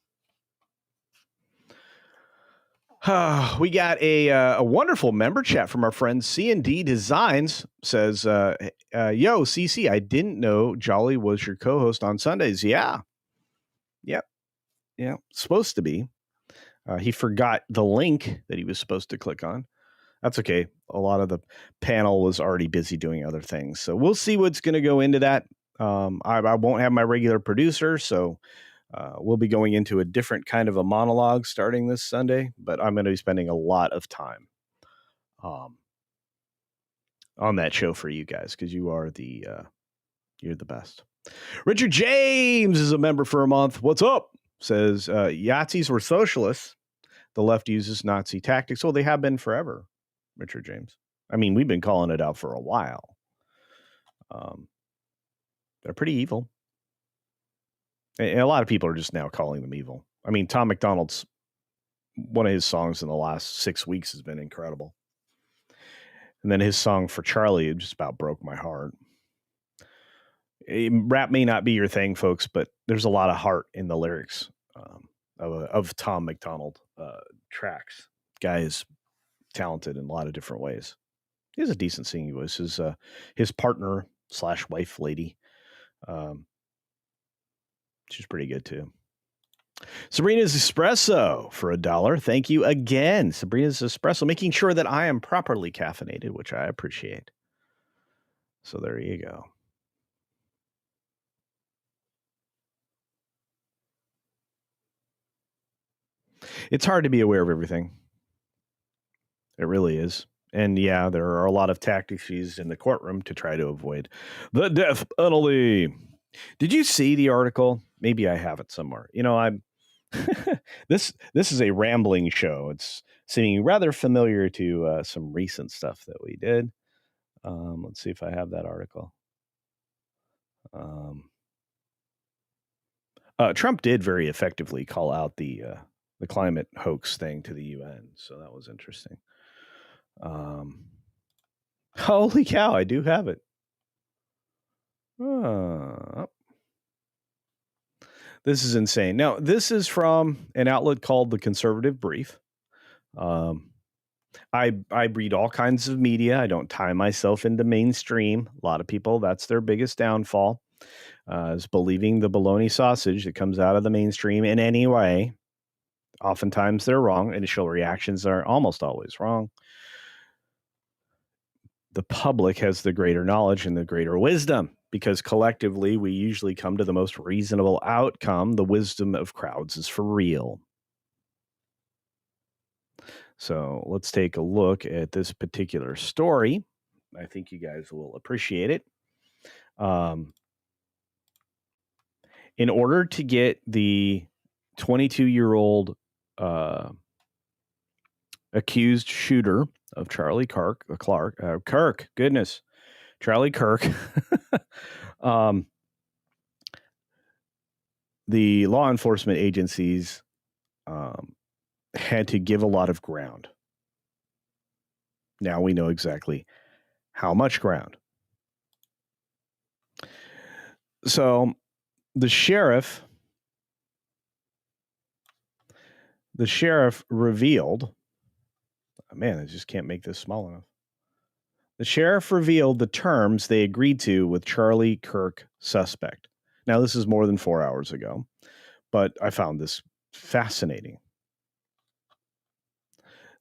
We got a wonderful member chat from our friend C&D Designs. Says, yo, CC, I didn't know Jolly was your co-host on Sundays. Yeah. Yep. Yeah. Supposed to be. He forgot the link that he was supposed to click on. That's okay. A lot of the panel was already busy doing other things. So we'll see what's going to go into that. I won't have my regular producer, so we'll be going into a different kind of a monologue starting this Sunday, but I'm going to be spending a lot of time on that show for you guys because you are you're the best. Richard James is a member for a month. What's up? Says Yahtzees were socialists. The left uses Nazi tactics. Well, they have been forever, Richard James. I mean, we've been calling it out for a while. They're pretty evil. And a lot of people are just now calling them evil. I mean, Tom McDonald's, one of his songs in the last 6 weeks has been incredible. And then his song for Charlie, it just about broke my heart. Rap may not be your thing, folks, but there's a lot of heart in the lyrics of Tom McDonald tracks. Guy is talented in a lot of different ways. He has a decent singing voice. His partner / wife lady, she's pretty good too. Sabrina's Espresso for $1. Thank you again, Sabrina's Espresso, making sure that I am properly caffeinated, which I appreciate. So there you go. It's hard to be aware of everything. It really is. And yeah, there are a lot of tactics used in the courtroom to try to avoid the death penalty. Did you see the article? Maybe I have it somewhere. I'm this is a rambling show. It's seeming rather familiar to some recent stuff that we did. Let's see if I have that article. Trump did very effectively call out the climate hoax thing to the UN, so that was interesting. Holy cow, I do have it. This is insane. Now, this is from an outlet called The Conservative Brief. I read all kinds of media. I don't tie myself into mainstream. A lot of people, that's their biggest downfall, is believing the bologna sausage that comes out of the mainstream in any way. Oftentimes they're wrong. Initial reactions are almost always wrong. The public has the greater knowledge and the greater wisdom, because collectively we usually come to the most reasonable outcome. The wisdom of crowds is for real. So let's take a look at this particular story. I think you guys will appreciate it. In order to get the 22-year-old accused shooter of Charlie Kirk, Charlie Kirk, the law enforcement agencies had to give a lot of ground. Now we know exactly how much ground. So the sheriff revealed, man, I just can't make this small enough. The sheriff revealed the terms they agreed to with Charlie Kirk suspect. Now, this is more than 4 hours ago, but I found this fascinating.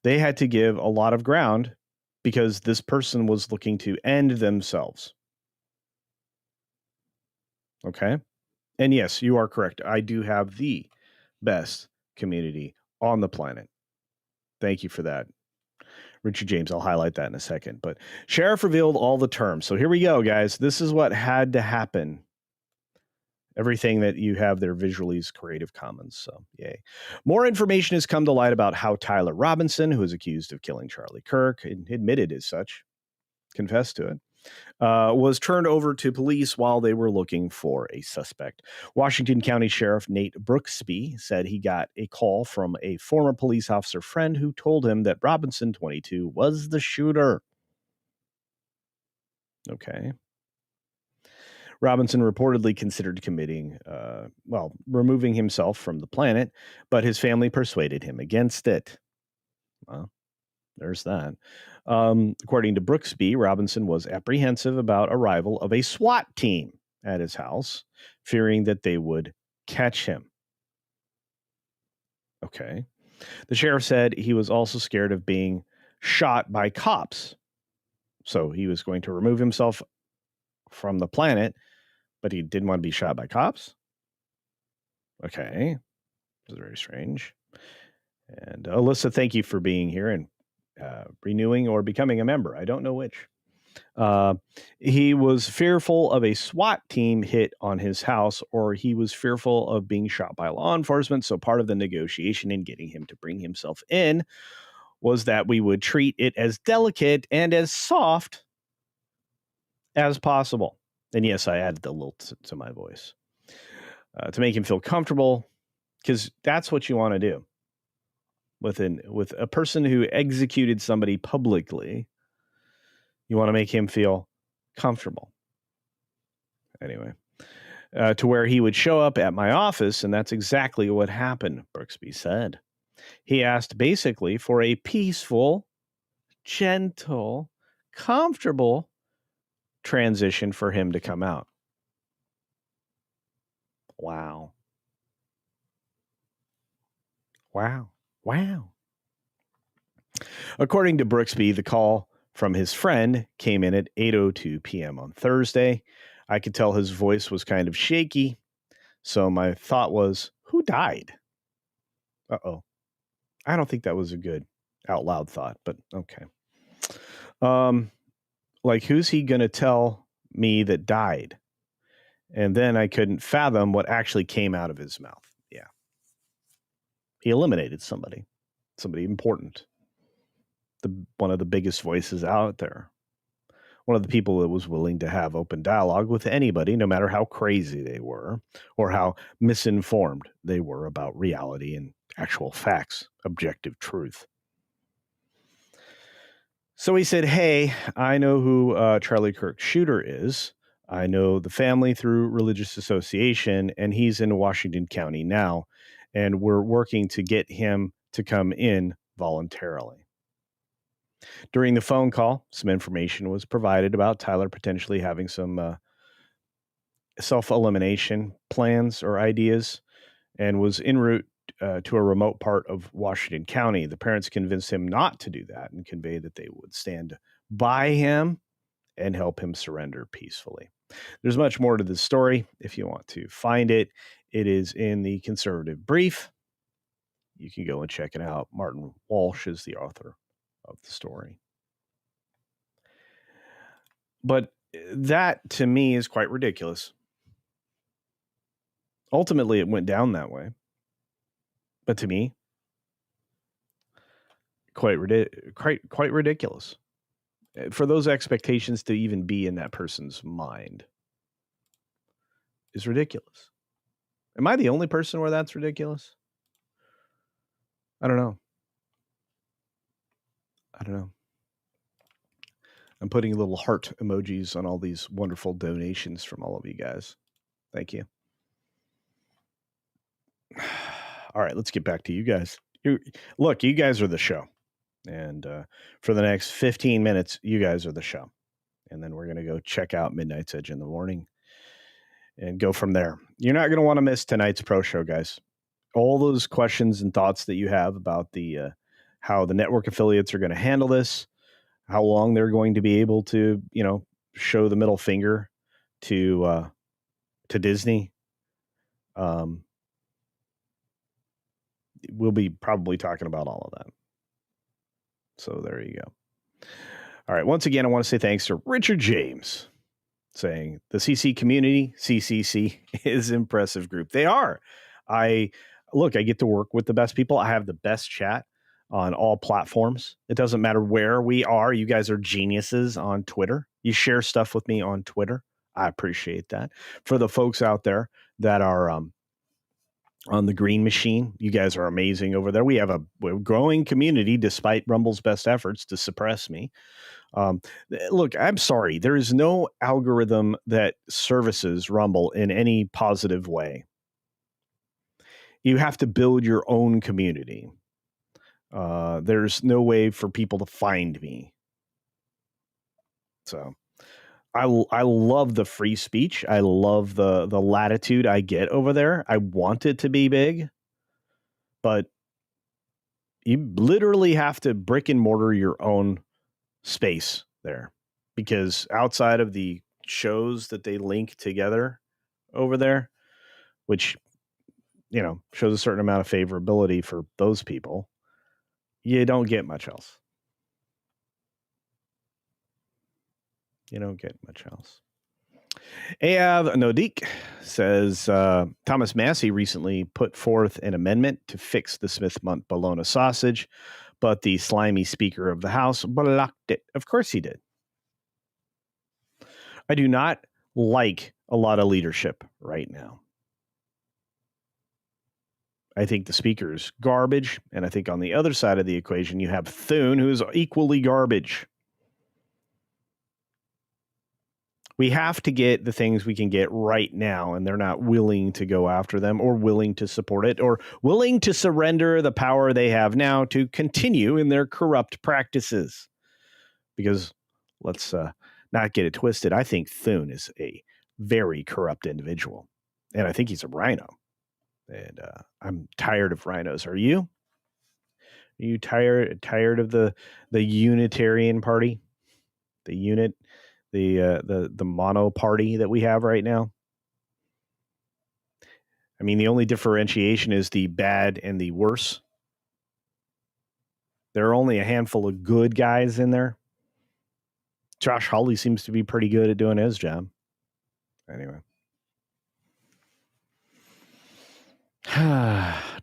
They had to give a lot of ground because this person was looking to end themselves. Okay? And yes, you are correct. I do have the best community on the planet. Thank you for that, Richard James. I'll highlight that in a second. But sheriff revealed all the terms. So here we go, guys. This is what had to happen. Everything that you have there visually is Creative Commons. So yay. More information has come to light about how Tyler Robinson, who is accused of killing Charlie Kirk and admitted as such, confessed to it, was turned over to police while they were looking for a suspect. Washington County Sheriff Nate Brooksby said he got a call from a former police officer friend who told him that Robinson, 22, was the shooter. Okay. Robinson reportedly considered removing himself from the planet, but his family persuaded him against it. Well, there's that. According to Brooksby, Robinson was apprehensive about arrival of a SWAT team at his house, fearing that they would catch him. Okay. The sheriff said he was also scared of being shot by cops. So he was going to remove himself from the planet, but he didn't want to be shot by cops. Okay. This is very strange. And Alyssa, thank you for being here and renewing or becoming a member. I don't know which. He was fearful of a SWAT team hit on his house, or he was fearful of being shot by law enforcement. So part of the negotiation in getting him to bring himself in was that we would treat it as delicate and as soft as possible. And yes, I added the lilt to my voice to make him feel comfortable, because that's what you want to do with a person who executed somebody publicly. You want to make him feel comfortable. Anyway, to where he would show up at my office, and that's exactly what happened, Brooksby said. He asked basically for a peaceful, gentle, comfortable transition for him to come out. Wow. According to Brooksby, the call from his friend came in at 8:02 p.m. on Thursday. I could tell his voice was kind of shaky, so my thought was, who died? Uh-oh. I don't think that was a good out loud thought, but okay. Like, who's he going to tell me that died? And then I couldn't fathom what actually came out of his mouth. Yeah. He eliminated somebody important. One of the biggest voices out there. One of the people that was willing to have open dialogue with anybody, no matter how crazy they were or how misinformed they were about reality and actual facts, objective truth. So he said, hey, I know who Charlie Kirk's shooter is. I know the family through religious association, and he's in Washington County now, and we're working to get him to come in voluntarily. During the phone call, some information was provided about Tyler potentially having some self-elimination plans or ideas, and was en route to a remote part of Washington County. The parents convinced him not to do that and conveyed that they would stand by him and help him surrender peacefully. There's much more to this story. If you want to find it, it is in the Conservative Brief. You can go and check it out. Martin Walsh is the author of the story. But that, to me, is quite ridiculous. Ultimately, it went down that way. But to me, quite ridiculous. For those expectations to even be in that person's mind is ridiculous. Am I the only person where that's ridiculous? I don't know. I'm putting little heart emojis on all these wonderful donations from all of you guys. Thank you. All right, let's get back to you guys. Look, you guys are the show. And for the next 15 minutes, you guys are the show. And then we're going to go check out Midnight's Edge in the morning and go from there. You're not going to want to miss tonight's pro show, guys. All those questions and thoughts that you have about the how the network affiliates are going to handle this, how long they're going to be able to, show the middle finger to Disney. We'll be probably talking about all of that. So there you go. All right. Once again, I want to say thanks to Richard James saying the CC community, CCC, is an impressive group. They are. I get to work with the best people. I have the best chat on all platforms. It doesn't matter where we are. You guys are geniuses on Twitter. You share stuff with me on Twitter. I appreciate that. For the folks out there that are on the Green Machine, you guys are amazing over there. We have a growing community despite Rumble's best efforts to suppress me. Look, I'm sorry. There is no algorithm that services Rumble in any positive way. You have to build your own community. There's no way for people to find me. So I love the free speech. I love the latitude I get over there. I want it to be big, but you literally have to brick and mortar your own space there, because outside of the shows that they link together over there, which, shows a certain amount of favorability for those people, you don't get much else. You don't get much else. Ayav Nodik says Thomas Massey recently put forth an amendment to fix the Smith-Munt bologna sausage, but the slimy Speaker of the House blocked it. Of course he did. I do not like a lot of leadership right now. I think the Speaker is garbage, and I think on the other side of the equation you have Thune, who is equally garbage. We have to get the things we can get right now, and they're not willing to go after them or willing to support it or willing to surrender the power they have now to continue in their corrupt practices. Because let's not get it twisted. I think Thune is a very corrupt individual, and I think he's a rhino. And I'm tired of rhinos. Are you? Are you tired of the Unitarian Party, the unit? The mono party that we have right now? I mean, the only differentiation is the bad and the worse. There are only a handful of good guys in there. Josh Hawley seems to be pretty good at doing his job. Anyway.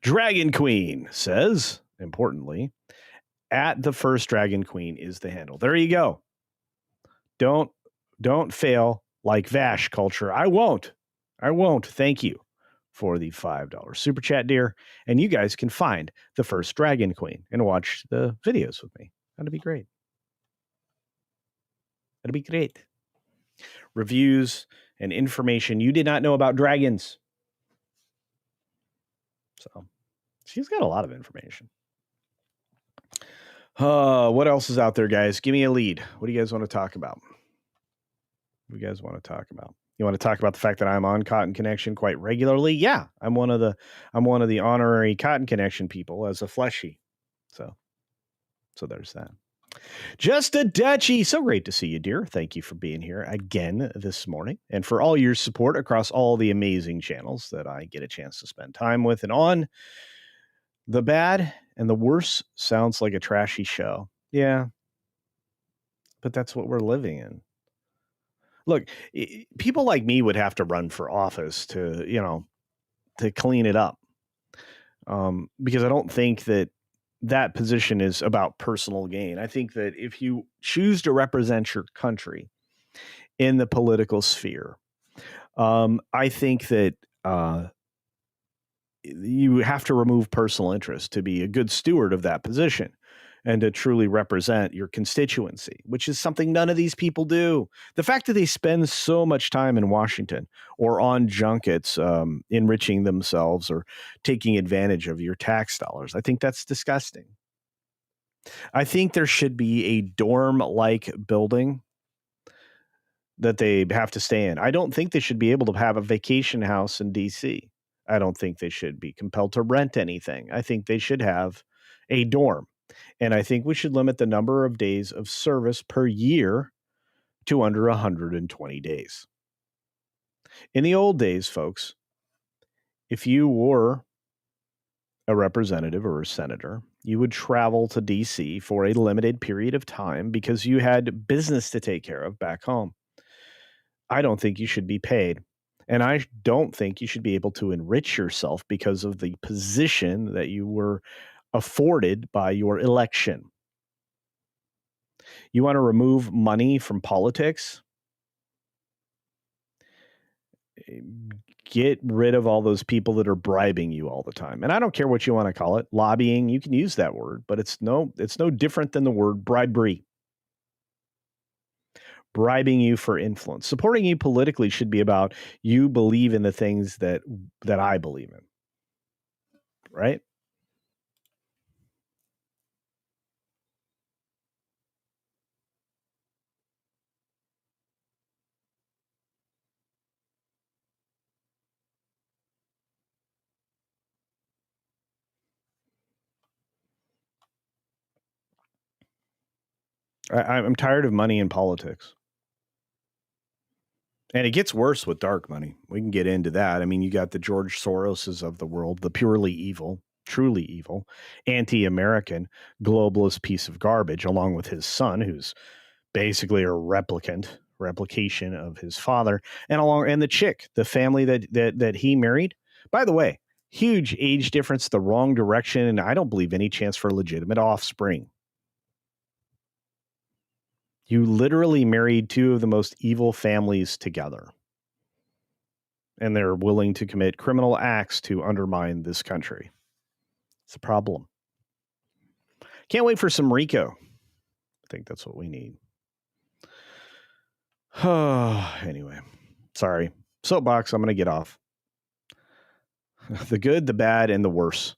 Dragon Queen says, importantly, at the first Dragon Queen is the handle. There you go. Don't fail like Vash culture. I won't. Thank you for the $5 super chat, dear. And you guys can find the first Dragon Queen and watch the videos with me. That'd be great. Reviews and information you did not know about dragons. So she's got a lot of information. What else is out there, guys? Give me a lead. What do you guys want to talk about? You want to talk about the fact that I'm on Cotton Connection quite regularly? Yeah, I'm one of the honorary Cotton Connection people as a fleshy. So there's that. Just a Dutchie. So great to see you, dear. Thank you for being here again this morning and for all your support across all the amazing channels that I get a chance to spend time with and on. The bad and the worse sounds like a trashy show. Yeah, but that's what we're living in. Look, people like me would have to run for office to clean it up. Because I don't think that position is about personal gain. I think that if you choose to represent your country in the political sphere, I think that you have to remove personal interest to be a good steward of that position and to truly represent your constituency, which is something none of these people do. The fact that they spend so much time in Washington or on junkets enriching themselves or taking advantage of your tax dollars, I think that's disgusting. I think there should be a dorm-like building that they have to stay in. I don't think they should be able to have a vacation house in D.C. I don't think they should be compelled to rent anything. I think they should have a dorm. And I think we should limit the number of days of service per year to under 120 days. In the old days, folks, if you were a representative or a senator, you would travel to D.C. for a limited period of time because you had business to take care of back home. I don't think you should be paid. And I don't think you should be able to enrich yourself because of the position that you were afforded by your election. You want to remove money from politics? Get rid of all those people that are bribing you all the time. And I don't care what you want to call it. Lobbying, you can use that word, but it's no different than the word bribery. Bribing you for influence. Supporting you politically should be about you believe in the things that I believe in. Right? I'm tired of money in politics. And it gets worse with dark money. We can get into that. I mean, you got the George Soroses of the world, the purely evil, truly evil, anti-American, globalist piece of garbage, along with his son, who's basically a replication of his father, and the chick, the family that he married. By the way, huge age difference, the wrong direction, and I don't believe any chance for legitimate offspring. You literally married two of the most evil families together. And they're willing to commit criminal acts to undermine this country. It's a problem. Can't wait for some RICO. I think that's what we need. Anyway, sorry. Soapbox, I'm going to get off. The good, the bad, and the worse.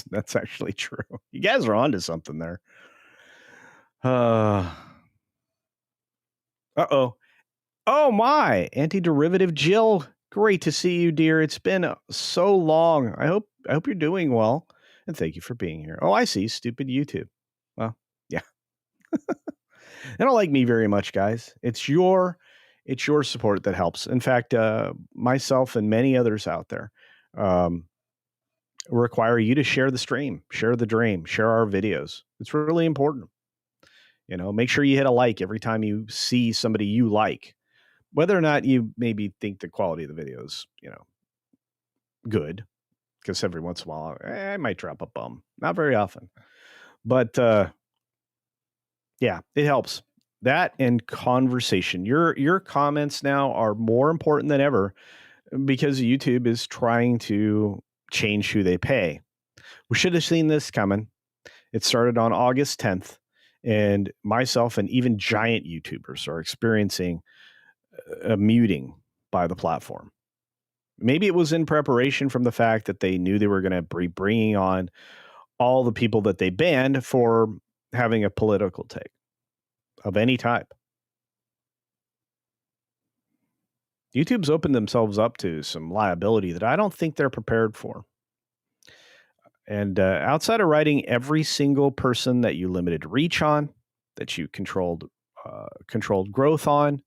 That's actually true. You guys are onto something there. Uh-oh. Oh, my. Antiderivative Jill. Great to see you, dear. It's been so long. I hope you're doing well. And thank you for being here. Oh, I see. Stupid YouTube. Well, yeah. They don't like me very much, guys. It's your support that helps. In fact, myself and many others out there require you to share the stream, share the dream, share our videos. It's really important. Make sure you hit a like every time you see somebody you like, whether or not you maybe think the quality of the video is, good, because every once in a while I might drop a bum. Not very often, but yeah, it helps. That and conversation. Your comments now are more important than ever because YouTube is trying to change who they pay. We should have seen this coming. It started on August 10th, and myself and even giant YouTubers are experiencing a muting by the platform. Maybe it was in preparation from the fact that they knew they were going to be bringing on all the people that they banned for having a political take of any type. YouTube's opened themselves up to some liability that I don't think they're prepared for. And outside of writing every single person that you limited reach on, that you controlled growth on,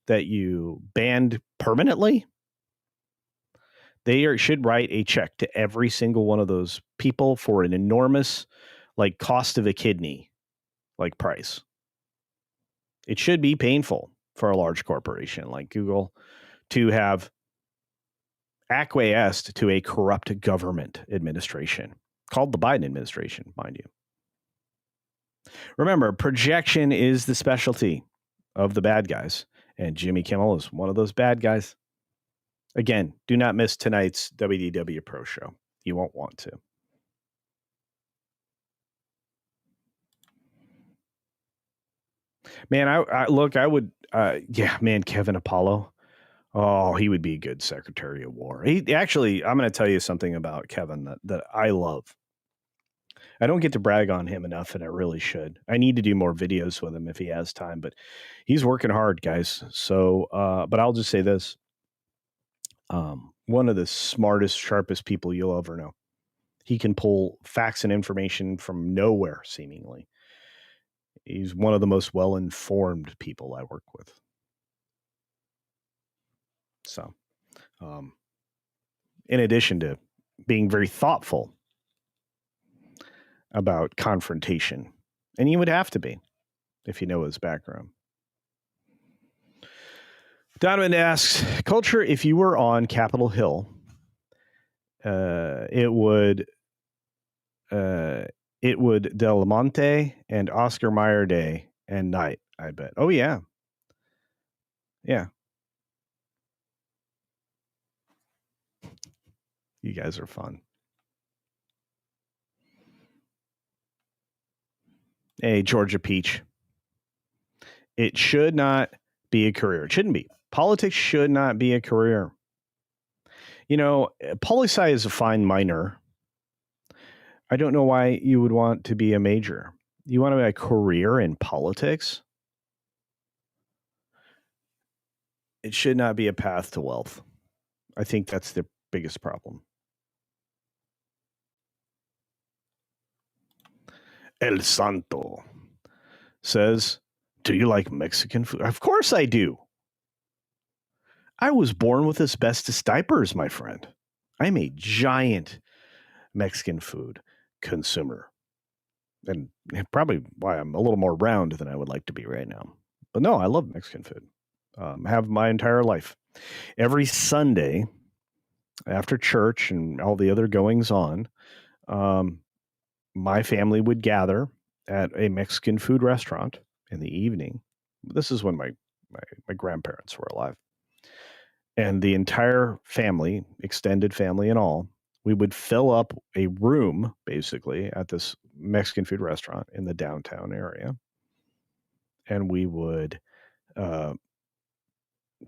that you banned permanently, they should write a check to every single one of those people for an enormous, like, cost of a kidney, like, price. It should be painful for a large corporation like Google to have acquiesced to a corrupt government administration called the Biden administration, mind you. Remember, projection is the specialty of the bad guys, and Jimmy Kimmel is one of those bad guys. Again, do not miss tonight's WDW Pro show. You won't want to. Man, I would, Kevin Apollo. Oh, he would be a good Secretary of War. He actually, I'm going to tell you something about Kevin that I love. I don't get to brag on him enough, and I really should. I need to do more videos with him if he has time, but he's working hard, guys. So, but I'll just say this. One of the smartest, sharpest people you'll ever know. He can pull facts and information from nowhere, seemingly. He's one of the most well-informed people I work with. So, in addition to being very thoughtful about confrontation, and you would have to be if you know his background. Donovan asks, Culture, if you were on Capitol Hill, it would Del Monte and Oscar Mayer day and night, I bet. Oh, yeah. Yeah. You guys are fun. Hey, Georgia Peach. It should not be a career. It shouldn't be. Politics should not be a career. Poli-sci is a fine minor. I don't know why you would want to be a major. You want to be a career in politics? It should not be a path to wealth. I think that's the biggest problem. El Santo says, do you like Mexican food? Of course I do. I was born with asbestos diapers, my friend. I'm a giant Mexican food consumer. And probably why I'm a little more round than I would like to be right now. But no, I love Mexican food. Have my entire life. Every Sunday after church and all the other goings on, my family would gather at a Mexican food restaurant in the evening. This is when my grandparents were alive. And the entire family, extended family and all, we would fill up a room, basically, at this Mexican food restaurant in the downtown area. And we would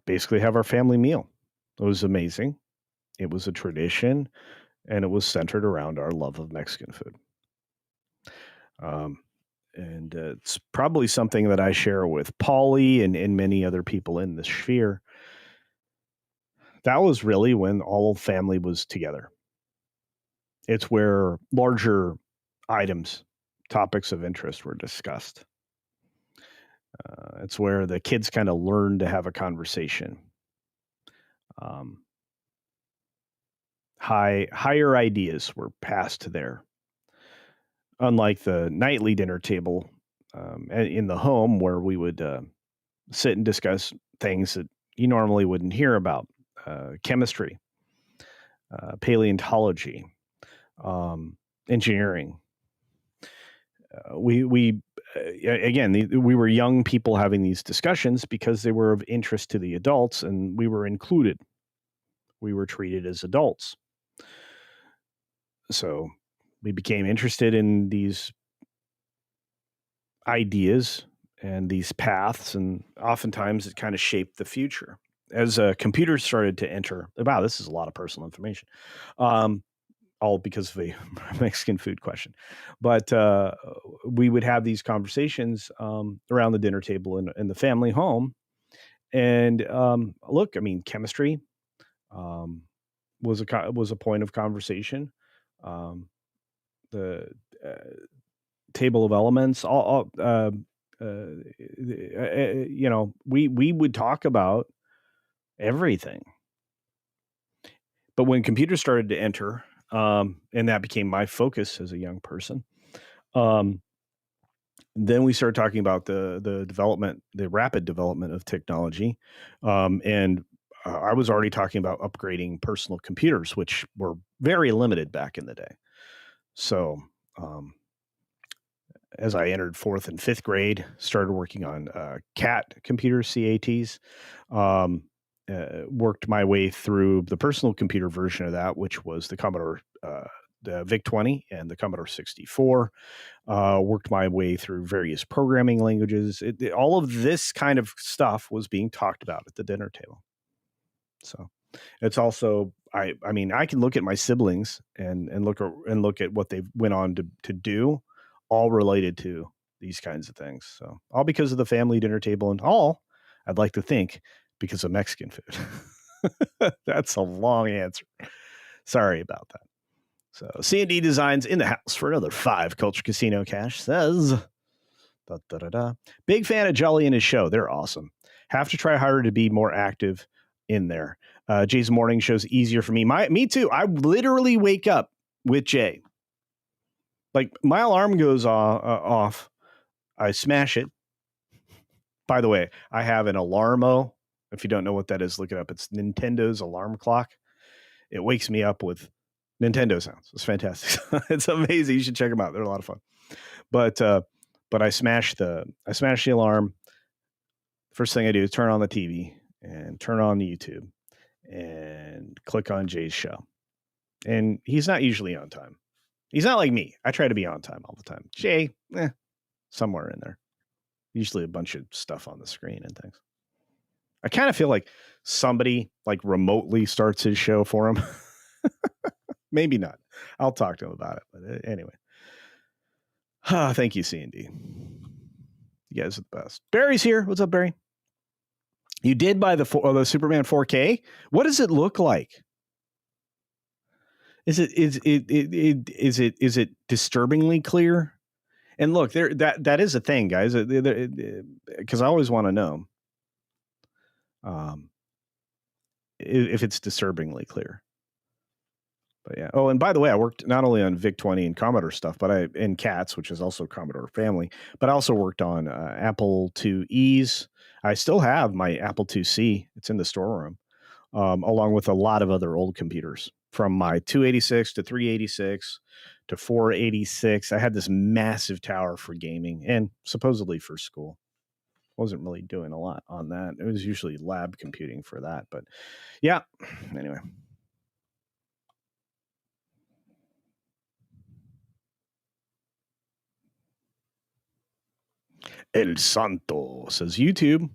basically have our family meal. It was amazing. It was a tradition, and it was centered around our love of Mexican food. And it's probably something that I share with Paulie and many other people in the sphere. That was really when all family was together. It's where larger items, topics of interest were discussed. It's where the kids kind of learned to have a conversation. higher ideas were passed there. Unlike the nightly dinner table in the home where we would sit and discuss things that you normally wouldn't hear about, chemistry, paleontology, engineering. We were young people having these discussions because they were of interest to the adults, and we were included. We were treated as adults. So we became interested in these ideas and these paths, and oftentimes it kind of shaped the future. As computers started to enter, wow, this is a lot of personal information, all because of a Mexican food question. But we would have these conversations around the dinner table in the family home. And look, I mean, chemistry was a point of conversation. The table of elements, we would talk about everything. But when computers started to enter, and that became my focus as a young person, then we started talking about the rapid development of technology, and I was already talking about upgrading personal computers, which were very limited back in the day. So as I entered 4th and 5th grade, started working on CAT computers, CATs, worked my way through the personal computer version of that, which was the Commodore, the VIC-20 and the Commodore 64, worked my way through various programming languages. All of this kind of stuff was being talked about at the dinner table. So it's also, I mean, I can look at my siblings and look at what they went on to do, all related to these kinds of things. So all because of the family dinner table, and all, I'd like to think, because of Mexican food. That's a long answer. Sorry about that. So C&D Designs in the house for another 5 Culture Casino cash says, big fan of Jolly and his show. They're awesome. Have to try harder to be more active in there. Jay's morning show's easier for me. Me too. I literally wake up with Jay. Like, my alarm goes off. I smash it. By the way, I have an Alarmo. If you don't know what that is, look it up. It's Nintendo's alarm clock. It wakes me up with Nintendo sounds. It's fantastic. It's amazing. You should check them out. They're a lot of fun. But I smash the alarm. First thing I do is turn on the TV and turn on the YouTube and click on Jay's show. And he's not usually on time. He's not like me. I try to be on time all the time. Jay, somewhere in there. Usually a bunch of stuff on the screen and things. I kind of feel like somebody like remotely starts his show for him. Maybe not. I'll talk to him about it. But anyway. Thank you, C&D. You guys are the best. Barry's here. What's up, Barry? You did buy the Superman 4K? What does it look like? Is it disturbingly clear? And look, that is a thing, guys. Because I always want to know if it's disturbingly clear. But yeah. Oh, and by the way, I worked not only on VIC-20 and Commodore stuff, but in CATS, which is also Commodore family, but I also worked on Apple IIe's. I still have my Apple IIc. It's in the storeroom, along with a lot of other old computers, from my 286 to 386 to 486. I had this massive tower for gaming and supposedly for school. Wasn't really doing a lot on that. It was usually lab computing for that. But yeah, anyway. El Santo says, YouTube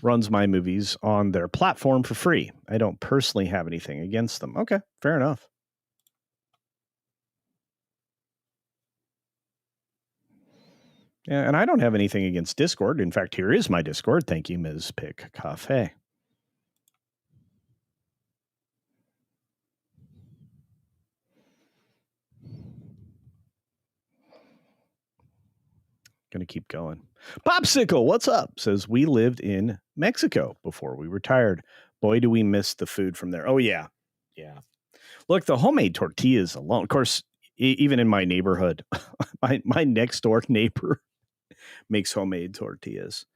runs my movies on their platform for free. I don't personally have anything against them. Okay, fair enough. Yeah, and I don't have anything against Discord. In fact, here is my Discord. Thank you, Ms. Pick Cafe. Going to keep going. Popsicle, what's up? Says, we lived in Mexico before we retired. Boy, do we miss the food from there. Oh, yeah. Yeah. Look, the homemade tortillas alone, of course, even in my neighborhood, my next door neighbor makes homemade tortillas.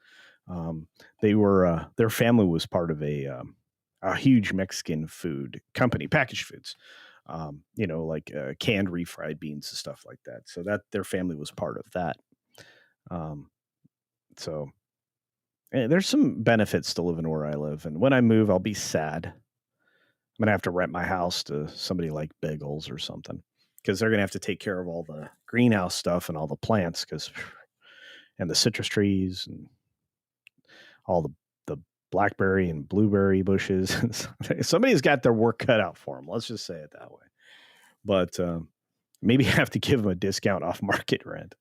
Their family was part of a huge Mexican food company, packaged foods, like canned refried beans and stuff like that. So that their family was part of that. So there's some benefits to living where I live. And when I move, I'll be sad. I'm going to have to rent my house to somebody like Bagels or something, because they're going to have to take care of all the greenhouse stuff and all the plants and the citrus trees and all the blackberry and blueberry bushes. Somebody's got their work cut out for them. Let's just say it that way. But maybe have to give them a discount off market rent.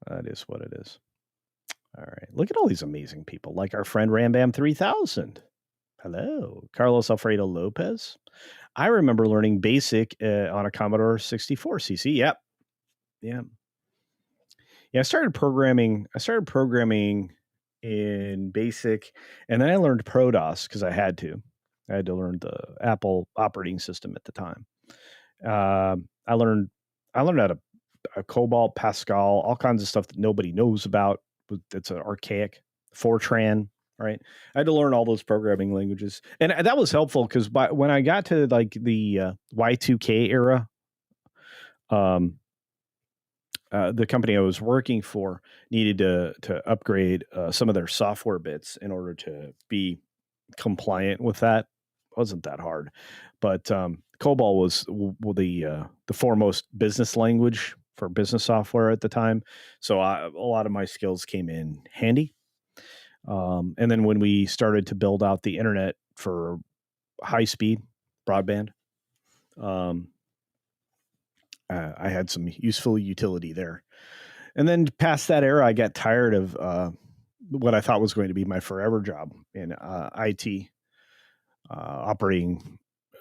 That is what it is. All right. Look at all these amazing people, like our friend Rambam 3000. Hello. Carlos Alfredo Lopez. I remember learning BASIC on a Commodore 64 CC. Yep. Yeah. Yeah, I started programming in BASIC, and then I learned ProDOS because I had to learn the Apple operating system at the time. I learned how to Cobalt, Pascal, all kinds of stuff that nobody knows about. It's an archaic Fortran, right? I had to learn all those programming languages, and that was helpful because when I got to like the Y2K era, the company I was working for needed to upgrade some of their software bits in order to be compliant with that. It wasn't that hard, but COBOL was the foremost business language for business software at the time. So a lot of my skills came in handy. And then when we started to build out the internet for high speed broadband, I had some useful utility there. And then past that era, I got tired of what I thought was going to be my forever job in IT, operating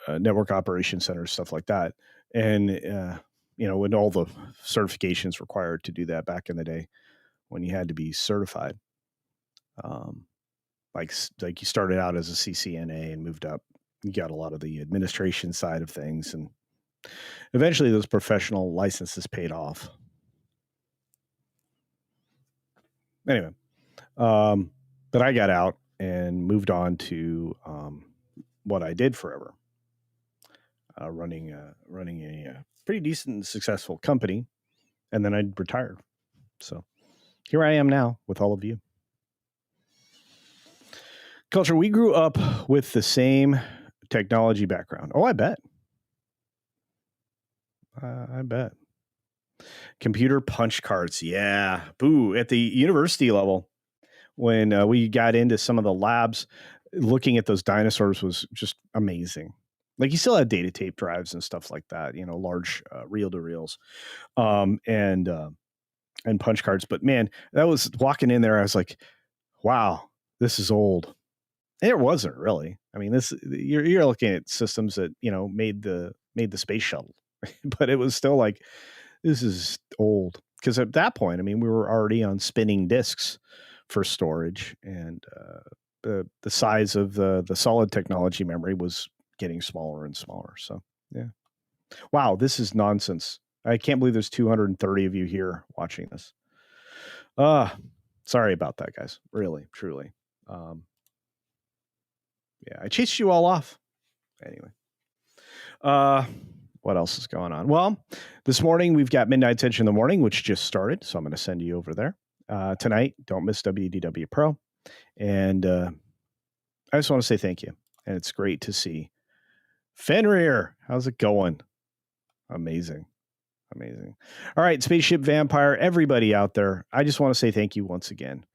network operation centers, stuff like that. And, when all the certifications required to do that back in the day when you had to be certified, like you started out as a CCNA and moved up, you got a lot of the administration side of things. And eventually those professional licenses paid off. Anyway, but I got out and moved on to what I did forever, running a pretty decent, successful company, and then I retired. So here I am now with all of you. Culture, we grew up with the same technology background. Oh, I bet. I bet. Computer punch cards. Yeah. Boo. At the university level, when we got into some of the labs, looking at those dinosaurs was just amazing. Like you still had data tape drives and stuff like that, large reel-to-reels and punch cards. But man, that was walking in there. I was like, wow, this is old. And it wasn't really. I mean, you're looking at systems that, made the space shuttle, but it was still like, this is old. Because at that point, I mean, we were already on spinning disks for storage, and the size of the solid technology memory was getting smaller and smaller. So, yeah. Wow, this is nonsense. I can't believe there's 230 of you here watching this. Sorry about that, guys. Really, truly. Yeah, I chased you all off. Anyway. What else is going on? Well, this morning we've got Midnight Edge in the Morning, which just started. So I'm going to send you over there. Tonight, don't miss WDW Pro. And I just want to say thank you. And it's great to see Fenrir. How's it going? Amazing. All right, Spaceship Vampire, everybody out there, I just want to say thank you once again.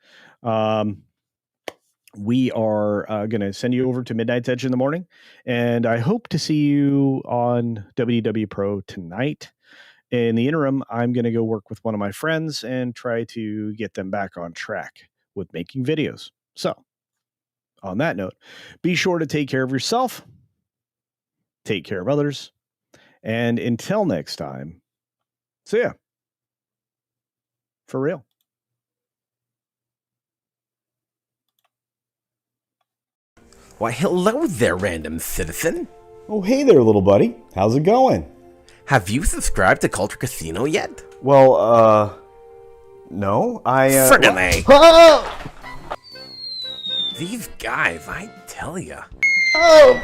We are going to send you over to Midnight Edge in the Morning, and I hope to see you on WDW Pro tonight. In the interim, I'm going to go work with one of my friends and try to get them back on track with making videos. So, on that note, be sure to take care of yourself, take care of others, and until next time, see ya. For real. Why, hello there, random citizen. Oh, hey there, little buddy. How's it going? Have you subscribed to CultureCasino yet? Well, no. Friggin' A. Oh! These guys, I tell ya. Oh!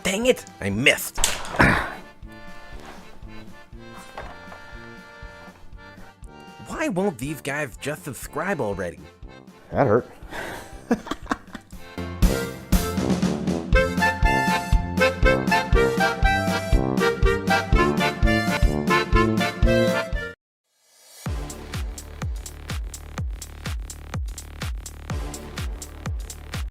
Dang it, I missed. Why won't these guys just subscribe already? That hurt.